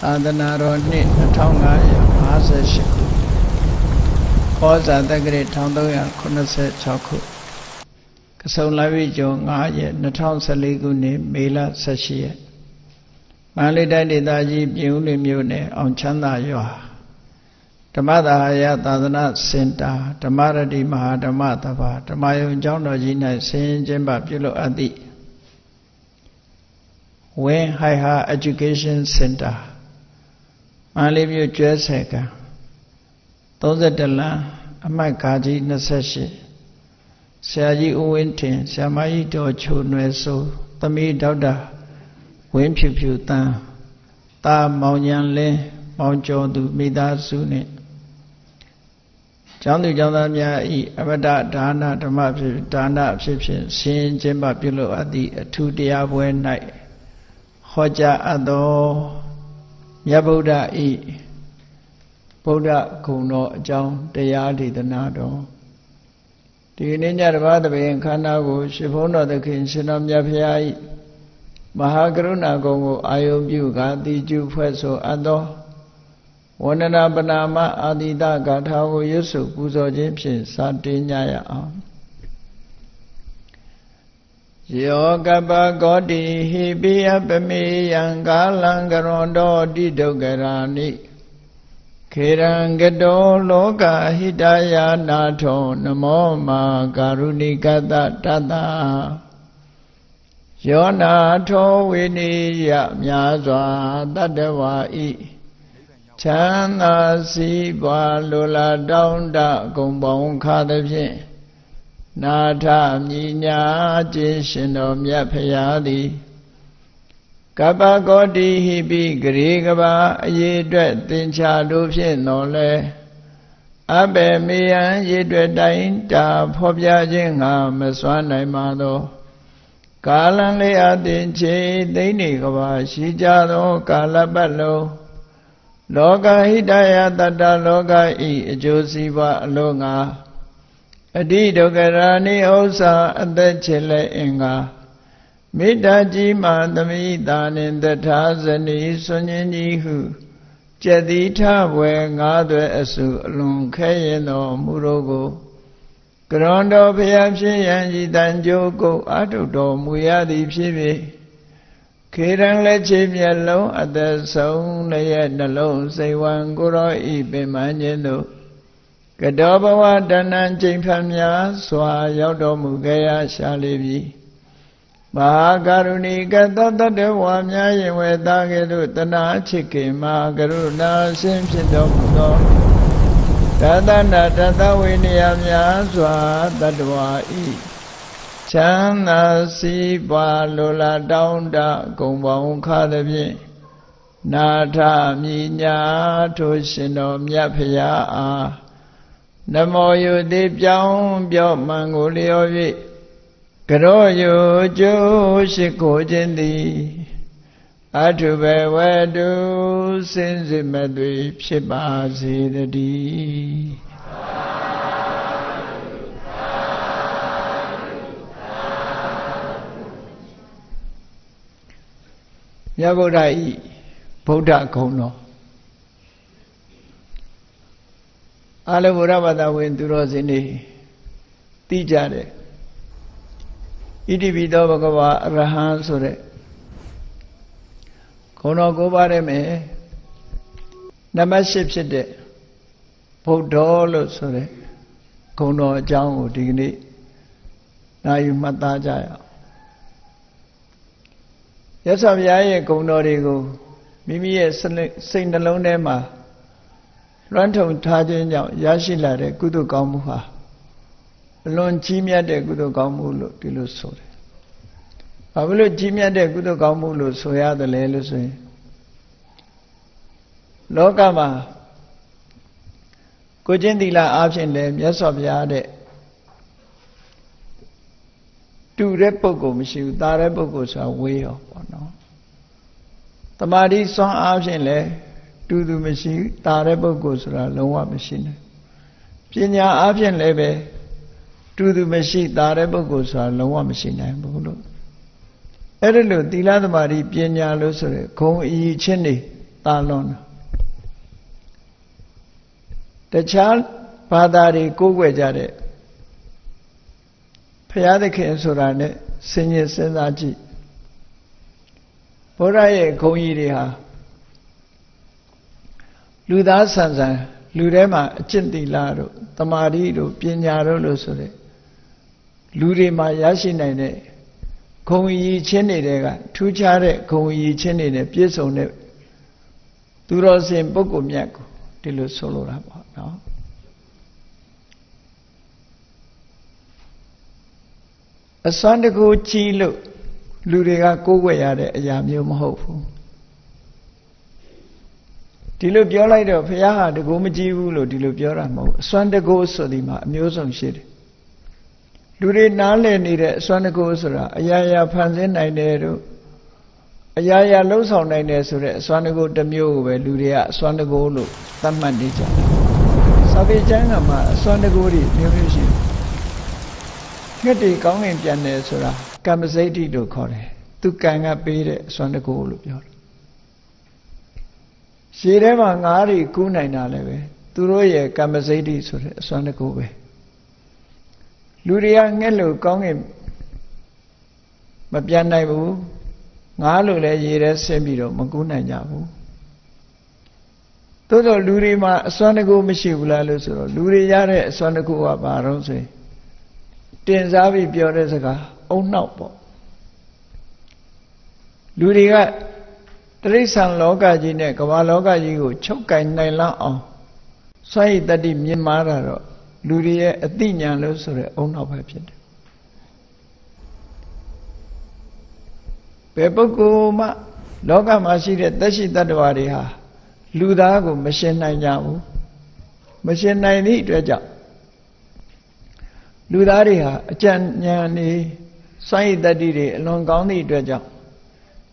သာသနာတော်နှစ်2558ခုဩဇာတက္ကရာ1386ခုကဆုံလပြည့်ကျော်9ရက်2014ခုနှစ်မေလ18ရက်မန္တလေးတိုင်းဒေသကြီးပြင်ဦးလွင်မြို့နယ်အောင်ချမ်းသာရွာဓမ္မသာယသာသနာစင်တာဓမ္မရတိမဟာဓမ္မသဘာဓမ္မယုံကျောင်းတော်ကြီး၌ဆင်းရဲခြင်းပါပြုလုပ်အပ်သည့်ဝင်း Higher Education Center မန္တလေးမြို့ကျွဲဆယ်ကံ31လမ်းအမှတ်ကားကြီး28ဆရာကြီးဦးဝင်းထင်ဆရာမကြီးတော်ချိုနွယ်ဆိုသမီးဒေါက်တာဝင်းဖြူဖြူတန်းတာမောင်ညံလင်းမောင်ကျော်သူမိသားစုနှင့်ကျောင်းသူကျောင်းသားများဤအမတဒါနဓမ္မဖြစ်ဒါနဖြစ်ဖြင့်ဆင်းကျင်းပပြုလုပ်အပ်သည့်အထူးတရားပွဲ၌ဟောကြားအပ်သောမြတ်ဗုဒ္ဓဤဗုဒ္ဓဂုဏ်တော်အကြောင်းတရားဒေသနာတော်ဒီနေ့ညတပါးတပင်ခန္ဓာကိုရှင်ဘုန်းတော်သခင်ရှင်တော်မြတ်ဖရာဤမဟာကရုဏာဂုဏ်ကိုအာယုပြုကာတိကျုဖွဲ့ဆိုအပ်သောဝန္ဒနာပနာမအာတိတဂါထာကိုရွတ်ဆိုပူဇော်ခြင်းဖြင့်စတင်ကြရအောင်ယောကပကောတိဟိပိယပမေယံကာလံကရွန်တောတိဒုက္ခရာနိခေရံကတောလောကဟိတယာနာထောနမောမာကာရုဏိကတတတယောနာထောဝိနိယမြာစွာတတ္တဝါဤချမ်းသာစီးပွားလိုလားတောင်းတဂုံပေါင်းခါသဖြင့်နာထမြညာခြင်းရှင်တော်မြတ်ဖရာသည်ကပ္ပကောတိဟိပိဂရေကဘာအရေးအတွက်သင်္ချာတို့ဖြင့်တော်လဲအဘေမေယံရေအတွက်တိုင်းတာဖော်ပြခြင်းငါမစွမ်းနိုင်ပါသောကာလံလေးအသင်ချေသိနေကဘာရှိကြသောကာလပတ်လုံးလောကဟိတယတတ္တလောကဤအကျိုးစီးပွားအလုံးငါအတိဒုက္ခရာနိဥစ္စာအသက်ချေလက်အင်္ဂါမေတ္တာကြီးမှသမိတာနှင့်တထာဇနီဆွန်ញင်းကြီးဟုကျက်တိထဘွယ်ငါးသွဲအစုအလွန်ခဲရင်တော်မူတော်ကိုကရွန်တော်ဖျားဖြစ်ရန်ဤတန်ကြိုးကိုအထုတော်မူရသည်ဖြစ်၍ခေရန်လက်ချေမျက်လုံးအသက်ဆုံးလည်းရဲ့နှလုံးစိတ်ဝံကိုရောဤပင်မခြင်းတို့ကတောဘဝတဏ္ဏချိန်ဖန်များစွာရောက်တော်မူခဲ့ရရှာလေပြီမဟာကရုဏီကတတ္တဝါများရင်ဝေသားကဲ့သို့တနာချစ်ခင်မဟာကရုဏာရှင်ဖြစ်တော်မူသောတသနာတသဝိနည်းများစွာတတ္တဝါဤချမ်းသာစီးပွားလိုလားတောင်းတဂုံပေါင်းခါသဖြင့်နာထမြညာထိုရှင်တော်မြတ်ဖရာအားနမောယုတိပြောင်းပြော့မှန်ကိုလျော်၍ကရောယုကျိုးရှိခိုးခြင်းသည်အထုဘေဝတုစင်စစ်မဲ့သွေဖြစ်ပါစေတည်းမြတ်ဗုဒ္ဓဤဗုဒ္ဓဂုဏ်တော်အလုံးဗုဒ္ဓဘာသာဝင်သူတော်စင်တွေသိကြတယ်ဣတိပိသောဘဂဝါအရဟံဆိုတဲ့ဂုဏ်တော်ကိုးပါးရမယ်နံပါတ်8ဖြစ်တဲ့ဗုဒ္ဓလို့ဆိုတဲ့ဂုဏ်တော်အကြောင်းကိုဒီကနေ့နာယူမှတ်သားကြရအောင်ရသော်ဘုရားရဲ့ဂုဏ်တော်တွေကိုမိမိရဲ့စိတ်နှလုံးထဲမှာလွှမ်းထုံထားခြင်းကြောင့်ရရှိလာတဲ့ကုသိုလ်ကောင်းမှုဟာအလွန်ကြီးမြတ်တဲ့ကုသိုလ်ကောင်းမှုလို့ဒီလိုဆိုတယ်။ဘာဖြစ်လို့ကြီးမြတ်တဲ့ကုသိုလ်ကောင်းမှုလို့ဆိုရတယ်လဲလို့ဆိုရင်လောကမှာကိုကျင့်သီလအားဖြင့်လည်းမြတ်စွာဘုရားတဲ့တူတဲ့ပုဂ္ဂိုလ်မရှိဘူးတာတဲ့ပုဂ္ဂိုလ်ဆိုတာဝေးရောပေါ့နော်။တမာတိစွမ်းအားဖြင့်လည်းတူသူမရှိတာတဲ့ပုဂ္ဂိုလ်ဆိုတာလုံးဝမရှိနိုင်ပညာအားဖြင့်လည်းပဲတူသူမရှိတာတဲ့ပုဂ္ဂိုလ်ဆိုတာလုံးဝမရှိနိုင်ဘူးလို့အဲ့ဒါလို့သီလသမာဓိပညာလို့ဆိုရယ်ဂုဏ်အည်ချင်းနေ တာလွန်တခြားဘာသာတွေကိုးကွယ်ကြတဲ့ဘုရားသခင်ဆိုတာနဲ့စဉ်းကျင်စဉ်းစားကြည့်ဘုရားရဲ့ဂုဏ်ကြီးတွေဟာလူသားဆန်ဆန်လူထဲမှာအကျင့်သီလတို့တမာတိတို့ပညာတို့လို့ဆိုတဲ့လူတွေမှာရရှိနိုင်တဲ့ဂုဏ်ကြီးချင်းတွေကထူးခြားတဲ့ဂုဏ်ကြီးချင်းတွေနဲ့ပြည့်စုံတဲ့သူတော်စင်ပုဂ္ဂိုလ်မြတ်ကိုဒီလိုဆိုလိုတာပေါ့နော်အစွမ်းတကူကြီးလို့လူတွေကကိုးကွယ်ရတဲ့အရာမျိုးမဟုတ်ဘူးဒီလိုပြောလိုက်တော့ဘုရားဟာတကူမကြီးဘူးလို့ဒီလိုပြောတာမဟုတ်အစွမ်းတကူဆိုဒီမှာအမျိုးစုံရှိတယ်လူတွေနားလည်နေတဲ့အစွမ်းတကူဆိုတာအရာရာဖန်ဆင်းနိုင်တယ်တို့အရာရာလှုပ်ဆောင်နိုင်တယ်ဆိုတဲ့အစွမ်းတကူတစ်မျိုးကိုပဲလူတွေကအစွမ်းတကူလို့သတ်မှတ်နေကြတယ်စာပေကျမ်းမှာအစွမ်းတကူတွေမျိုးမျိုးရှိတယ်ငှက်တွေကောင်းငင်ပြန်တယ်ဆိုတာကမ္မစိတ်တိလို့ခေါ်တယ်သူကံကပေးတဲ့အစွမ်းတကူလို့ပြောတယ်ရှည်ထဲမှာငါးတွေကူးနိုင်တာလည်းပဲသူတို့ရဲ့ကမ္မစိတ်တိဆိုတဲ့အစွမ်းတကူပဲလူတွေကငှက်လို့ကောင်းငင်မပြန်နိုင်ဘူးငါးလို့လည်းရေထဲဆင်းပြီးတော့မကူးနိုင်ကြဘူးသို့တော့လူတွေမှာအစွမ်းတကူမရှိဘူးလားလို့ဆိုတော့လူတွေရတဲ့အစွမ်းတကူကဘာတော့ဆိုရင်တင်စားပြီးပြောတဲ့စကားအုံနောက်ပေါ့လူတွေကတိရစ္ဆာန်လောကကြီးနဲ့ကမ္ဘာလောကကြီးကိုချုပ်ကင်နိုင်လောက်အောင်စွမ်းရည်တတ္တိမြင့်မားတာတော့လူတွေရဲ့အသိဉာဏ်လို့ဆိုတဲ့အုံနောက်ပဲဖြစ်တယ်ဘယ်ပုဂ္ဂိုလ်မှလောကမှာရှိတဲ့သက်ရှိတ attva တွေဟာလူသားကိုမရှင်းနိုင်ကြဘူးမရှင်းနိုင်သည့်အတွက်ကြောင့်လူသားတွေဟာအကြံဉာဏ်နေစွမ်းရည်တတ္တိတွေအလွန်ကောင်းသည့်အတွက်ကြောင့်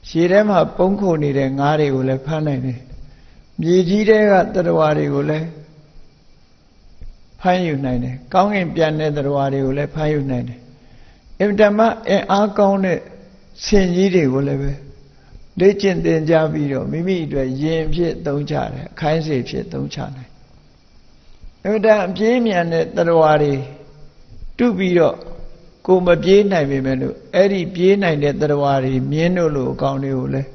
ရှည်ထဲမှာပုံခိုနေတဲ့ငါးတွေကိုလည်းဖမ်းနိုင်တယ်မြေကြီးထဲကတ attva တွေကိုလည်းဖမ်းယူနိုင်တယ်ကောင်းကင်ပြန်တဲ့တ attva တွေကိုလည်းဖမ်းယူနိုင်တယ်အင်တမအင်အားကောင်းတဲ့ဆင်ကြီးတွေကိုလည်းပဲလေ့ကျင့်သင်ကြားပြီးတော့မိမိအတွက်ယင်ဖြစ်သုံးချတယ်အခိုင်းစေဖြစ်သုံးချနိုင်အင်တအပြေးမြန်တဲ့တ attva တွေတုပြီးတော့ကိုမပြေးနိုင်ပေမဲ့လို့အဲ့ဒီပြေးနိုင်တဲ့တရားတွေမြင်းတို့လိုအကောင်တွေကိုလည်း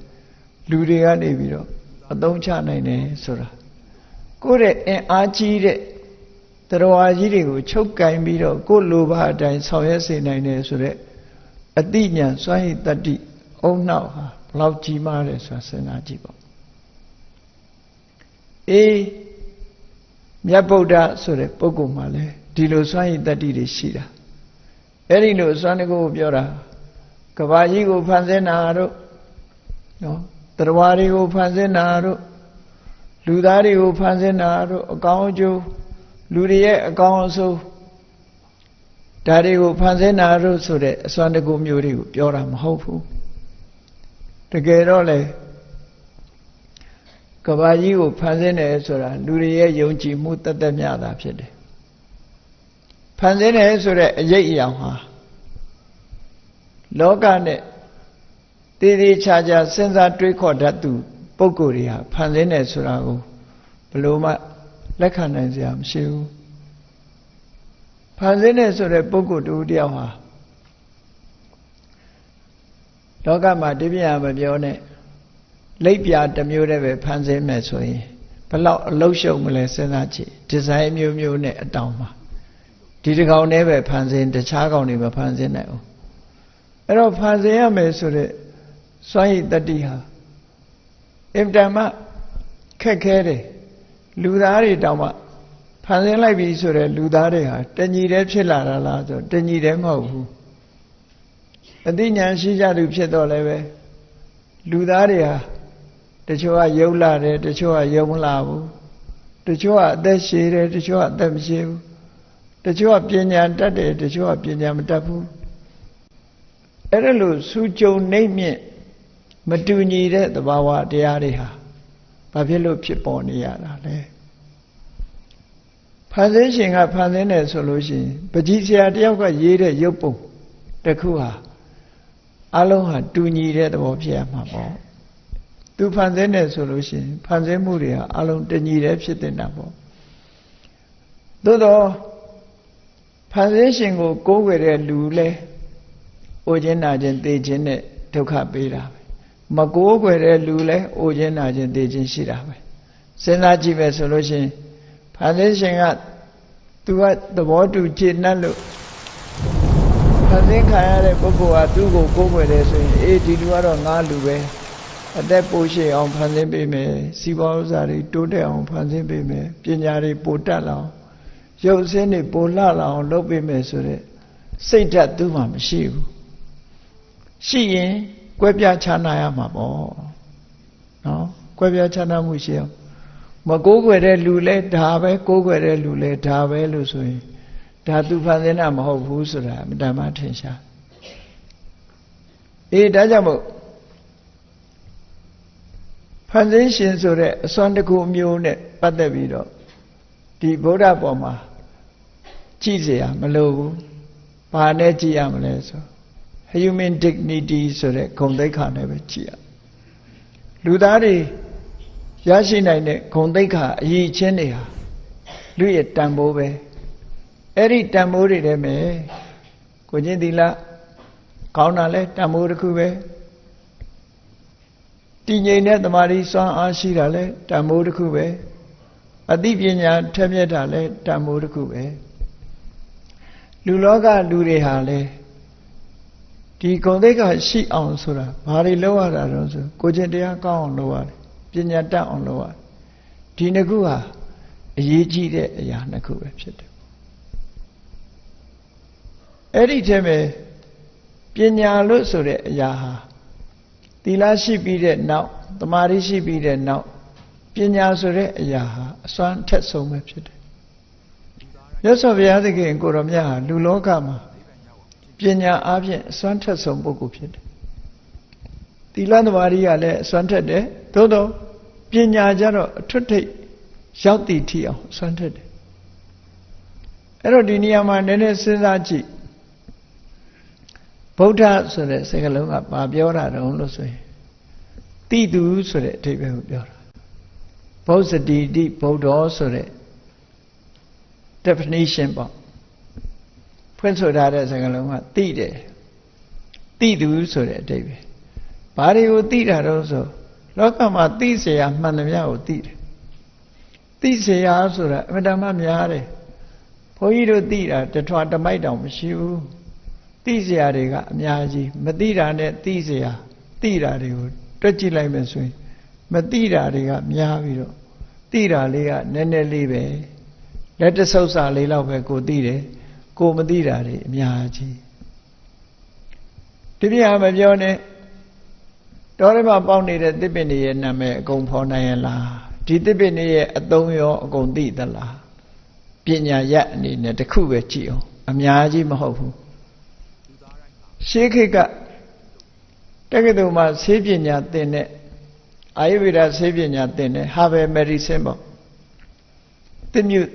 လူတွေကနေပြီးတော့အသုံးချနိုင်တယ်ဆိုတာကိုယ့်ရဲ့အင်အားကြီးတဲ့တရားကြီးတွေကိုချုပ်ကင်ပြီးတော့ကိုယ့်လိုဘအတိုင်းဆောင်ရွက်စေနိုင်တယ်ဆိုတဲ့အတိညာစွမ်းရည်တတ္တိအုံနောက်ဟာဘလောက်ကြီးမားတယ်ဆိုတာစဉ်းစားကြည့်ပေါ့အေးမြတ်ဗုဒ္ဓဆိုတဲ့ပုဂ္ဂိုလ်မှာလည်းဒီလိုစွမ်းရည်တတ္တိတွေရှိတာအဲ့ဒီလိုစွမ်းတကူကိုပြောတာကဘာကြီးကိုဖန်ဆင်းတာတို့နော်တရားတွေကိုဖန်ဆင်းတာတို့လူသားတွေကိုဖန်ဆင်းတာတို့အကောင်းအကျိုးလူတွေရဲ့အကောင်းအဆိုးဒါတွေကိုဖန်ဆင်းတာတို့ဆိုတဲ့အစွမ်းတကူမျိုးတွေကိုပြောတာမဟုတ်ဘူးတကယ်တော့လေကဘာကြီးကိုဖန်ဆင်းတယ်ဆိုတာလူတွေရဲ့ယုံကြည်မှုတသက်မြတာဖြစ်တယ်ဖန်ဆင်းတယ်ဆိုတဲ့အရေးအယောင်ဟာလောကနဲ့တည်တည်ချာချာစဉ်းစားတွေးခေါ်တတ်သူပုဂ္ဂိုလ်တွေဟာဖန်ဆင်းတယ်ဆိုတာကိုဘယ်လိုမှလက်ခံနိုင်စရာမရှိဘူးဖန်ဆင်းတယ်ဆိုတဲ့ပုဂ္ဂိုလ်တူတယောက်ဟာလောကမှာတပြည့်မပြောနဲ့လိပ်ပြာတစ်မျိုးတည်းပဲဖန်ဆင်းမယ်ဆိုရင်ဘယ်လောက်အလုံးရှုံမလဲစဉ်းစားကြည့်ဒီဇိုင်းမျိုးမျိုးနဲ့အတောင်မှာဒီတစ်ကောင်နဲ့ပဲဖန်ဆင်းတခြားကောင်တွေမဖန်ဆင်းနိုင်ဘူးအဲ့တော့ဖန်ဆင်းရမယ်ဆိုတဲ့စွမ်းရည်တတ္တိဟာအင်တမခက်ခဲတယ်လူသားတွေတောင်မှဖန်ဆင်းလိုက်ပြီဆိုတဲ့လူသားတွေဟာတညီတည်းဖြစ်လာတာလားဆိုတညီတည်းမဟုတ်ဘူးအသိဉာဏ်ရှိကြသူဖြစ်တော့လည်းပဲလူသားတွေဟာတချို့ကယုံလာတယ်တချို့ကယုံမလာဘူးတချို့ကအသက်ရှည်တယ်တချို့ကအသက်မရှည်ဘူးတချို့ကပညာတတ်တယ်တချို့ကပညာမတတ်ဘူးအဲ့ဒါလို့စူးကြုံနှိမ့်မြင့်မတူညီတဲ့သဘာဝတရားတွေဟာဘာဖြစ်လို့ဖြစ်ပေါ်နေရတာလဲဖန်ဆင်းရှင်ကဖန်ဆင်းတယ်ဆိုလို့ရှိရင်ပကြီးဆရာတယောက်ကရေးတဲ့ရုပ်ပုံတစ်ခုဟာအလုံးဟာတူညီတဲ့သဘောဖြစ်ရမှာပေါ့ သူဖန်ဆင်းတယ်ဆိုလို့ရှိရင်ဖန်ဆင်းမှုတွေဟာအလုံးတညီတည်းဖြစ်နေတာပေါ့သို့တော့ဖန်ဆင်းရှင်ကိုကိုးကွယ်တဲ့လူလဲအိုခြင်းနာခြင်းသိခြင်းနဲ့ဒုက္ခပေးတာပဲမကိုးကွယ်တဲ့လူလဲအိုခြင်းနာခြင်းသိခြင်းရှိတာပဲစဉ်းစားကြည့်ပဲဆိုလို့ရှိရင်ဖန်ဆင်းရှင်ကသူကသဘောတူခြေနှက်လို့ဖန်ဆင်းခံရတဲ့ပုဂ္ဂိုလ်ကသူ့ကိုကိုးကွယ်တယ်ဆိုရင်အေးဒီလူကတော့ငါလူပဲအသက်ပိုရှည်အောင်ဖန်ဆင်းပေးမယ်စီးပွားဥစ္စာတွေတိုးတက်အောင်ဖန်ဆင်းပေးမယ်ပညာတွေပိုတက်လာအောင်ရုပ်ဆင်းတွေပိုလှလာအောင်လုပ်ပေးမယ်ဆိုတဲ့စိတ်ဓာတ်သူ့မှာမရှိဘူးရှိရင်ကွဲပြားခြားနာရမှာပေါ့နော်ကွဲပြားခြားနာမှုရှိအောင်မကိုးကွယ်တဲ့လူလဲဒါပဲကိုးကွယ်တဲ့လူလဲဒါပဲလို့ဆိုရင်ဒါသူဖန်ဆင်းတာမဟုတ်ဘူးဆိုတာအမှန်တမ်းထင်ရှားအေးဒါကြောင့်မို့ဖန်ဆင်းရှင်ဆိုတဲ့အစွမ်းတစ်ခုမျိုးနဲ့ပတ်သက်ပြီးတော့ဒီဗုဒ္ဓပေါ်မှာကြည့်เสียမလိုဘူးဘာနဲ့ကြည့်ရမလဲဆို human dignity ဆိုတဲ့ဂုဏ်သိက္ခာနဲ့ပဲကြည့်ရလူသားတွေရရှိနိုင်တဲ့ဂုဏ်သိက္ခာအရေးချင်းတွေဟာလူရဲ့တန်ဖိုးပဲအဲ့ဒီတန်ဖိုးတွေထဲမှာကိုချင်းသီလကောင်းတာလဲတန်ဖိုးတစ်ခုပဲတည်ငြိမ်တဲ့သမာဓိစွမ်းအားရှိတာလဲတန်ဖိုးတစ်ခုပဲအသိပညာထက်မြက်တာလဲတန်ဖိုးတစ်ခုပဲလူလောကလူတွေဟာလဲဒီဂုဏ်သိက္ခာရှိအောင်ဆိုတာဘာတွေလုပ်ရတာတော့ဆိုကိုချင်းတရားကောင်းအောင်လုပ်ရတယ်ပညာတတ်အောင်လုပ်ရတယ်ဒီနှစ်ခုဟာအရေးကြီးတဲ့အရာနှစ်ခုပဲဖြစ်တယ်အဲ့ဒီထဲမှာပညာလို့ဆိုတဲ့အရာဟာသီလရှိပြီးတဲ့နောက်သမာဓိရှိပြီးတဲ့နောက်ပညာဆိုတဲ့အရာဟာအစွမ်းထက်ဆုံးပဲဖြစ်တယ်မြတ်စွာဘုရားသခင်ကိုရောမြတ်ဟာလူလောကမှာပညာအားဖြင့်အစွမ်းထက်ဆုံးပုဂ္ဂိုလ်ဖြစ်တယ်သီလသမာဓိကလည်းအစွမ်းထက်တယ်သို့တော့ပညာကြတော့အထွတ်ထိပ်ရောက်တည်ထီအောင်အစွမ်းထက်တယ်အဲ့တော့ဒီနေရာမှာနည်းနည်းစဉ်းစားကြည့်ဗုဒ္ဓဆိုတဲ့စကားလုံးကဘာပြောတာတုံးလို့ဆိုရင်တိသူဆိုတဲ့အဓိပ္ပာယ်ကိုပြောတာဗုဇ္ဇတိတိဗုဒ္ဓောဆိုတဲ့ definition ပေါ့ဖွင့်ဆိုထားတဲ့စကားလုံးကတိတယ်တိသူဆိုတဲ့အဓိပ္ပာယ်ဘာတွေကိုတိတာတော့ဆိုလောကမှာတိเสียမှန်သမျှကိုတိတယ်တိเสียဆိုတာအမှန်တမ်းများတယ်ဘုန်းကြီးတို့တိတာတထွာတမိုက်တောင်မရှိဘူးတိเสียတွေကအများကြီးမတိတာနဲ့တိเสียတိတာတွေကိုတွက်ကြည့်လိုက်မယ်ဆိုရင်မတိတာတွေကများပြီးတော့တိတာလေးကနည်းနည်းလေးပဲလက်တဆုပ်စာလေးလောက်ပဲကိုတိတယ်ကိုမတိတာတွေအများကြီးဒီပြမပြောနဲ့တော်ရမပေါက်နေတဲ့သစ်ပင်တွေရဲ့နာမည်အကုန်ဖော်နိုင်ရလားဒီသစ်ပင်တွေရဲ့အသုံးရောအကုန်သိသလားပညာရက်အနေနဲ့တစ်ခုပဲကြည့်အောင်အများကြီးမဟုတ်ဘူးရှေးခေတ်ကတက္ကသိုလ်မှာဆေးပညာသင်တဲ့အာယုဝေဒဆေးပညာသင်တဲ့ Herbal Medicine ပေါ့သစ်မြစ်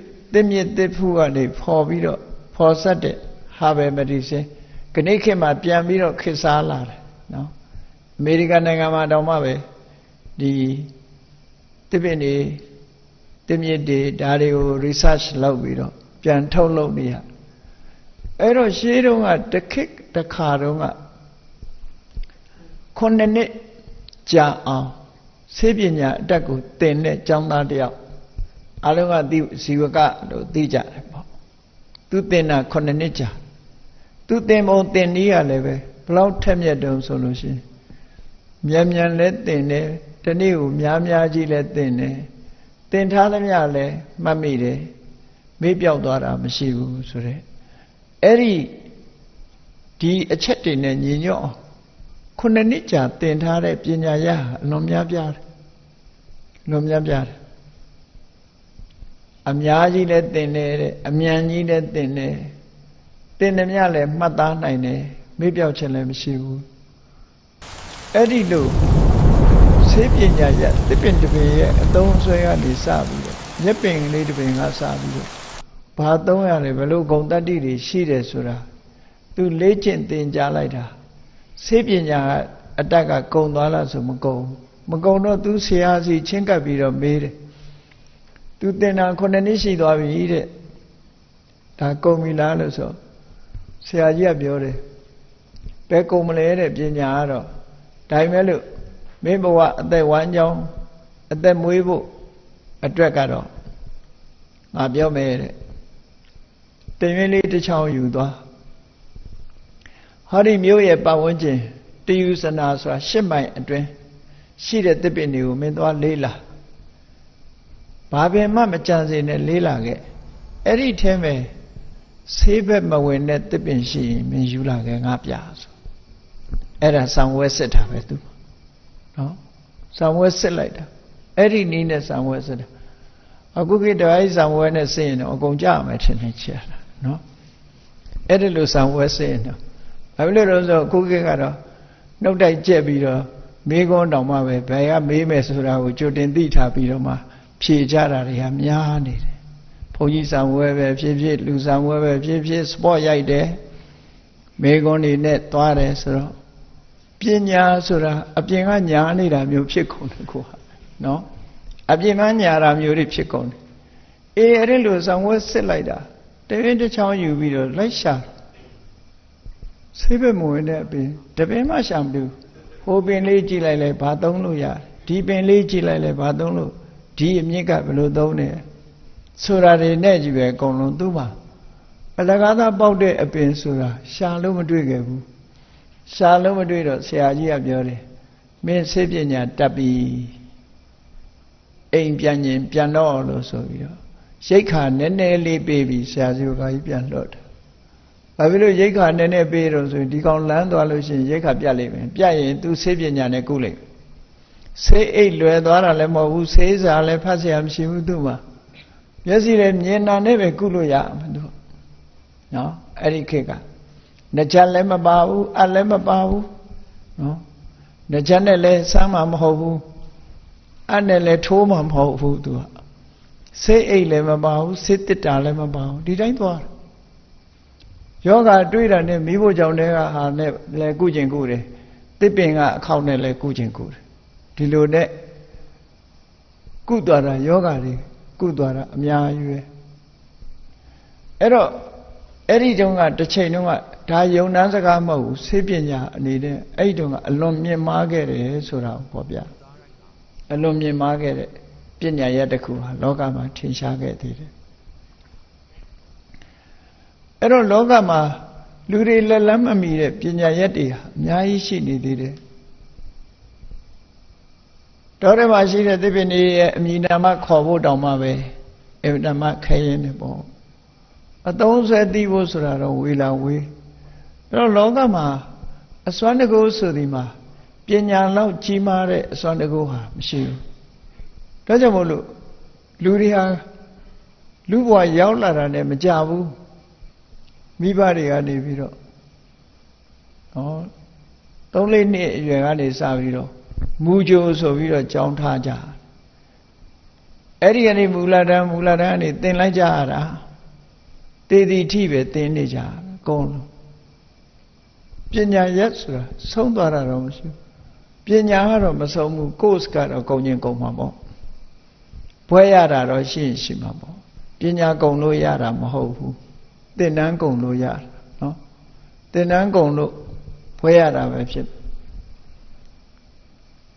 သစ်ဖူးကနေဖော်ပြီးတော့ဖော်ဆက်တဲ့ Herbal Medicine ခဏခေတ်မှာပြန်ပြီးတော့ခေတ်စားလာတယ်နော်အမေရိကန်နိုင်ငံမှာတောင်မှပဲဒီသစ်ပင်တွေသစ်မြစ်တွေဒါတွေကို research လုပ်ပြီးတော့ပြန်ထုတ်လုပ်နေရအဲ့တော့ရှေးတုန်းကတစ်ခေတ်တစ်ခါတုန်းက9နှစ်ကြာအောင်ဆေးပညာအတက်ကိုသင်တဲ့ကျောင်းသားတယောက်အလုံးကဇီဝကလို့သိကြတယ်ပေါ့သူသင်တာ9နှစ်ကြာသူသင်ပုံသင်နည်းရလည်းပဲဘလောက်ထက်မြက်တုံးဆိုလို့ရှိရင်မြန်လဲသင်တယ်တနေ့ကိုများကြီးလဲသင်တယ်သင်ထားသမျှလဲမှတ်မိတယ်မေ့ပြောက်သွားတာမရှိဘူးဆိုတဲ့အဲ့ဒီအချက်တွေနဲ့ညီညွတ်အောင်9နှစ်ကြာသင်ထားတဲ့ပညာရအလွန်များပြားတယ်လွန်များပြားတယ်အများကြီးလည်းသင်တယ်တဲ့အမြန်ကြီးလည်းသင်တယ်သင်သမျှလည်းမှတ်သားနိုင်တယ်မေ့ပြောက်ခြင်းလည်းမရှိဘူးအဲ့ဒီလိုဆေးပညာရသစ်ပင်တစ်ပင်ရဲ့အသုံးဆွဲကနေစပြီးတော့မြက်ပင်လေးတစ်ပင်ကစပြီးတော့ဘာသုံးရတယ်ဘယ်လိုဂုဏ်တတ္တိတွေရှိတယ်ဆိုတာသူလေ့ကျင့်သင်ကြားလိုက်တာဆေးပညာအတက်ကကုံသွားလားဆိုမကုံ မကုံတော့သူဆရာစီချင်းကပ်ပြီးတော့မေးတယ်သူတင်တာ9နှစ်ရှိသွားပြီတဲ့ဒါကုန်ပြီလားလို့ဆိုဆရာကြီးကပြောတယ်ဘယ်ကုန်မလဲတဲ့ပညာကတော့ဒါပေမဲ့လို့မင်းဘဝအသက်ဝမ်းကြောင်းအသက်မွေးဖို့အတွက်ကတော့ငါပြောမယ်တဲ့တင်ရင်းလေးတစ်ချောင်းယူသွားဟောဒီမျိုးရဲ့ပတ်ဝန်းကျင်တယူစနာဆိုတာ10မိုင်အတွင်းရှိတဲ့သစ်ပင်တွေကိုမင်းသွားလေးလာဘာပင်မှမကြံစေနဲ့လေးလာခဲ့အဲ့ဒီထဲမှာဆေးဘက်မဝင်တဲ့သစ်ပင်ရှိရင်မင်းယူလာခဲ့ငါပြဆိုအဲ့ဒါဆောင်းဝဲစစ်တာပဲသူနော်ဆောင်းဝဲစစ်လိုက်တာအဲ့ဒီနည်းနဲ့ဆောင်းဝဲစစ်တာအခုခေတ်တည်းဆောင်းဝဲနဲ့စစ်ရင်တော့အကုန်ကြမယ်ထင်နေချာတာနော်အဲ့ဒီလိုဆောင်းဝဲစစ်ရင်တော့ဘာဖြစ်လို့လဲဆိုအခုခေတ်ကတော့နှုတ်တိုက်ကျက်ပြီးတော့မေးခွန်းတောင်မှပဲဘယ်ကမေးမယ်ဆိုတာကိုကြိုတင်သိထားပြီးတော့မှဖြေကြတာတွေကများနေတယ်ဘုန်းကြီးဆောင်ဝဲပဲဖြစ်ဖြစ်လူဆောင်ဝဲပဲဖြစ်ဖြစ်စပေါ့ရိုက်တယ်မေခွန်းတွေနဲ့သွားတယ်ဆိုတော့ပညာဆိုတာအပြင်ကညာနေတာမျိုးဖြစ်ကုန်တယ်ကိုဟာနော်အပြင်ကညာတာမျိုးတွေဖြစ်ကုန်တယ်အေးအဲ့ဒီလိုဆောင်ဝဲစစ်လိုက်တာတပင်းတစ်ချောင်းယူပြီးတော့လိုက်ရှာဆေးဘက်မဝင်တဲ့အပင်တပင်းမှရှာမလို့ဟိုပင်လေးကြည့်လိုက်လဲဘာသုံးလို့ရဒီပင်လေးကြည့်လိုက်လဲဘာသုံးလို့ဒီအမြင့်ကဘယ်လိုသုံးနေဆိုတာတွေနဲ့ကြီးပဲအကုန်လုံးသူ့မှာအလကားသားပေါက်တဲ့အပင်ဆိုတာရှာလို့မတွေ့ခဲ့ဘူးရှာလို့မတွေ့တော့ဆရာကြီးကပြောတယ်မင်းဆေးပညာတတ်ပြီအိမ်ပြန်ရင်ပြန်တော့လို့ဆိုပြီးတော့ရိတ်ခါနည်းနည်းလေးပေးပြီးဆရာကြီးကကြီးပြန်လွတ်တယ်ဘာဖြစ်လို့ရိတ်ခါနည်းနည်းပေးတော့ဆိုရင်ဒီကောင်လမ်းသွားလို့ရှိရင်ရိတ်ခါပြတ်လိမ့်မယ်ပြတ်ရင်သူဆေးပညာနဲ့ကုလိုက်ဆေးအိတ်လွယ်သွားတာလည်းမဟုတ်ဘူးဆေးစာလည်းဖတ်เสียမရှိဘူးသူ့မှာမျက်စိလည်းမြင်တာနဲ့ပဲကုလို့ရမှာသူနော်အဲ့ဒီခေတ်ကနှချက်လည်းမပါဘူးအလည်းမပါဘူးနော်နှချက်နဲ့လည်းစမ်းမှာမဟုတ်ဘူးအနဲ့လည်းထိုးမှာမဟုတ်ဘူးသူကဆေးအိတ်လည်းမပါဘူးဆေးတစ်တာလည်းမပါဘူးဒီတိုင်းသွားယောဂတွေးတာနဲ့မိဖို့ကြောင့်တဲ့ဟာနဲ့လည်းကုကျင်ကုတယ်တစ်ပင်ကအခေါက်နဲ့လည်းကုကျင်ကုတယ်ဒီလိုနဲ့ကုသွားတာယောဂတွေကုသွားတာအများကြီးပဲအဲ့တော့အဲ့ဒီတုန်းကတစ်ချိန်တုန်းကဒါယုံနှန်းစကားမဟုတ်ဘူးဆေးပညာအနေနဲ့အဲ့ဒီတုန်းကအလွန်မြင့်မားခဲ့တယ်ဆိုတာကိုပြောပြအလွန်မြင့်မားခဲ့တဲ့ပညာရက်တစ်ခုဟာလောကမှာထင်ရှားခဲ့သေးတယ်အဲ့တော့လောကမှာလူတွေလက်လန်းမမီတဲ့ပညာရက်တွေဟာအများကြီးရှိနေသေးတယ်တော်တယ်မှာရှိတဲ့သစ်ပင်တွေရဲ့အမည်နာမခေါ်ဖို့တောင်မှပဲအမနာမခဲရင်နေပေါ့အသုံးဆွဲသိဖို့ဆိုတာတော့ဝေလာဝေးအဲ့တော့လောကမှာအစွမ်းတကူဆိုဒီမှာပညာလောက်ကြီးမားတဲ့အစွမ်းတကူဟာမရှိဘူးဒါကြောင့်မို့လို့လူတွေဟာလူဘဝရောက်လာတာနဲ့မကြဘူးမိဘတွေကနေပြီးတော့3-4နှစ်အရွယ်ကနေစပြီးတော့မူကြိုဆိုပြီးတော့ကြောင်းထားကြအဲ့ဒီကနေမူလတန်းကနေသင်လိုက်ကြရတာတေတီထိပဲသင်နေကြအကုန်လုံးပညာရက်ဆိုတာဆုံးသွားတာတော့မရှိဘူးပညာကတော့မဆုံးဘူး course ကတော့ကုန်ရင်ကုန်မှာပေါ့ဘွဲရတာတော့ရှိရင်ရှိမှာပေါ့ပညာကုန်လို့ရတာမဟုတ်ဘူးသင်တန်းကုန်လို့ရတာနော်သင်တန်းကုန်လို့ဘွဲရတာပဲဖြစ်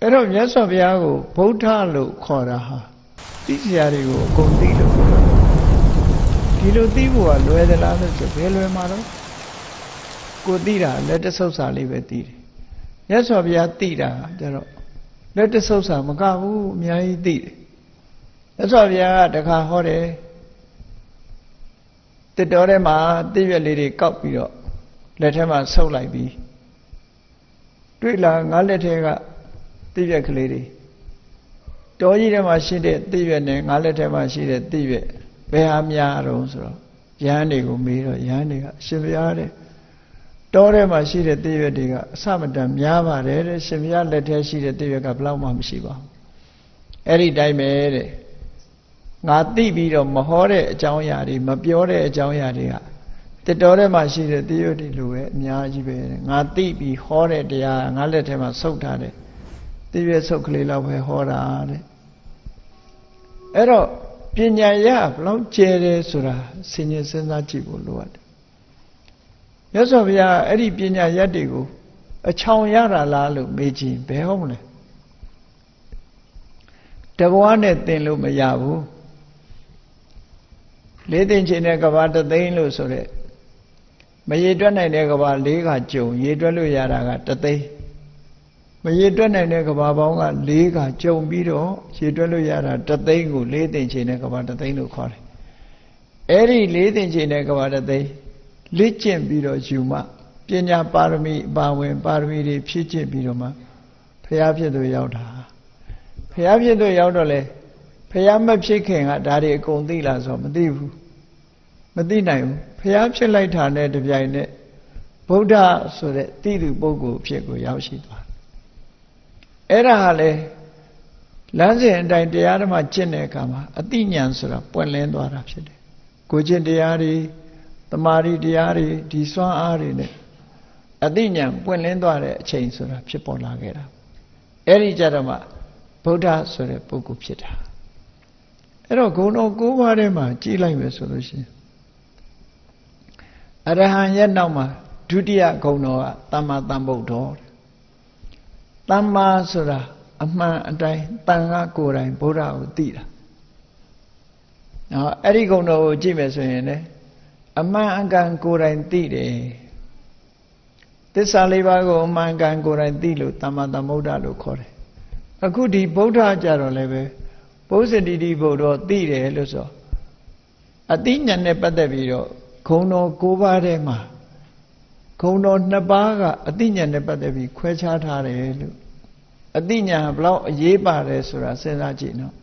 အဲ့တော့မြတ်စွာဘုရားကိုဗုဒ္ဓလို့ခေါ်တာဟာသိစရာတွေကိုအကုန်သိလို့ဒီလိုသိဖို့ကလွယ်သလားလို့ဆိုဘယ်လွယ်မှာတော့ကိုသိတာလက်တဆုပ်စာလေးပဲသိတယ်မြတ်စွာဘုရားသိတာကျတော့လက်တဆုပ်စာမကဘူးအများကြီးသိတယ်မြတ်စွာဘုရားကတခါဟောတယ်တစ်တော်ထဲမှာသိရွက်လေးတွေကောက်ပြီးတော့လက်ထဲမှာဆုပ်လိုက်ပြီးတွေ့လာငါလက်ထဲကသိရွက်ကလေးတွေတောကြီးထဲမှာရှိတဲ့သိရွက်နဲ့ငါလက်ထဲမှာရှိတဲ့သိရွက်ဘယ်ဟာများတော့ဆိုတော့ယဟန်တွေကိုမေးတော့ယဟန်တွေကအရှင်ဘုရားတဲ့တောထဲမှာရှိတဲ့သိရွက်တွေကအစမတန်များပါတယ်တဲ့ရှင်ဘုရားလက်ထဲရှိတဲ့သိရွက်ကဘယ်လောက်မှမရှိပါဘူးအဲ့ဒီတိုင်းပဲတဲ့ငါသိပြီးတော့မဟောတဲ့အကြောင်းအရာတွေမပြောတဲ့အကြောင်းအရာတွေကတတော်ထဲမှာရှိတဲ့သိရွက်တွေလိုပဲအများကြီးပဲငါသိပြီးဟောတဲ့တရားငါလက်ထဲမှာဆုပ်ထားတဲ့ တိရွယ်ဆုတ်ကလေးလောက်ပဲဟောတာတဲ့အဲ့တော့ပညာရဘလောက်ကျဲတယ်ဆိုတာဆင်ញင်စဉ်းစားကြည့်ဖို့လိုရတယ်မြတ်စွာဘုရားအဲ့ဒီပညာရက်တွေကိုအချောင်ရတာလားလို့မေးကြည့်ဘယ်ဟုတ်မလဲတဘွားနဲ့သင်လို့မရဘူးလေးသိင်ချိန်တဲ့ကဘာတသိန်းလို့ဆိုတဲ့မရေတွက်နိုင်တဲ့ကဘာ၄ခါကြုံရေတွက်လို့ရတာကတသိန်းမရေတွက်နိုင်တဲ့ကဘာပေါင်းက၄ခါကြုံပြီးတော့ရေတွက်လို့ရတာတသိန်းကိုလေးသိင်ချိန်တဲ့ကဘာတသိန်းလို့ခေါ်တယ်အဲ့ဒီလေးသိင်ချိန်တဲ့ကဘာတသိန်းလေ့ကျင့်ပြီးတော့ယူမှပညာပါရမီအပါဝင်ပါရမီတွေဖြည့်ကျင့်ပြီးတော့မှဘုရားဖြစ်သူရောက်တာဘုရားဖြစ်သူရောက်တော့လေဘုရားမဖြစ်ခင်ကဒါတွေအကုန်သိလားဆိုတော့မသိဘူးမသိနိုင်ဘူးဘုရားဖြစ်လိုက်တာနဲ့တပြိုင်နက်ဗုဒ္ဓဆိုတဲ့တိတုပုဂ္ဂိုလ်ဖြစ်ကိုရောက်ရှိသွားအဲ့ဒါဟာလေလမ်းစဉ်အတိုင်းတရားဓမ္မကျင့်တဲ့အခါမှာအတိညာဏ်ဆိုတာပွင့်လင်းသွားတာဖြစ်တယ်ကိုကျင့်တရားတွေတမာရီတရားတွေဒီစွမ်းအားတွေနဲ့အတိညာဏ်ပွင့်လင်းသွားတဲ့အချိန်ဆိုတာဖြစ်ပေါ်လာခဲ့တာအဲ့ဒီကြတော့မှဗုဒ္ဓဆိုတဲ့ပုဂ္ဂိုလ်ဖြစ်တာအဲ့တော့ဂုဏ်တော်၉ပါးထဲမှာကြည်လိုက်မယ်ဆိုလို့ရှိရင်အရဟံရဲ့နောက်မှာဒုတိယဂုဏ်တော်ကသမ္မာသမ္ဗုဒ္ဓောသမ္မာဆိုတာအမှန်အတိုင်းတန်ခါကိုယ်တိုင်ဗုဒ္ဓကိုသိတာနော်အဲ့ဒီဂုဏ်တော်ကိုကြည့်မယ်ဆိုရင်လေအမှန်အကန်ကိုယ်တိုင်သိတယ်သစ္စာလေးပါးကိုအမှန်အကန်ကိုယ်တိုင်သိလို့သမ္မာသမ္ဗုဒ္ဓလို့ခေါ်တယ်အခုဒီဗုဒ္ဓကြတော့လည်းပဲဘုဇ္ဇတိတိဗုဒ္ဓသိတယ်လို့ဆိုအတိညာဏ်နဲ့ပတ်သက်ပြီးတော့ဂုဏ်တော်၉ပါးထဲမှာဂုဏ်တော်2ပါးကအတိညာဏ်နဲ့ပတ်သက်ပြီးခွဲခြားထားတယ်လို့အတိညာဏ်ဘလောက်အရေးပါတယ်ဆိုတာစဉ်းစားကြည့်နော်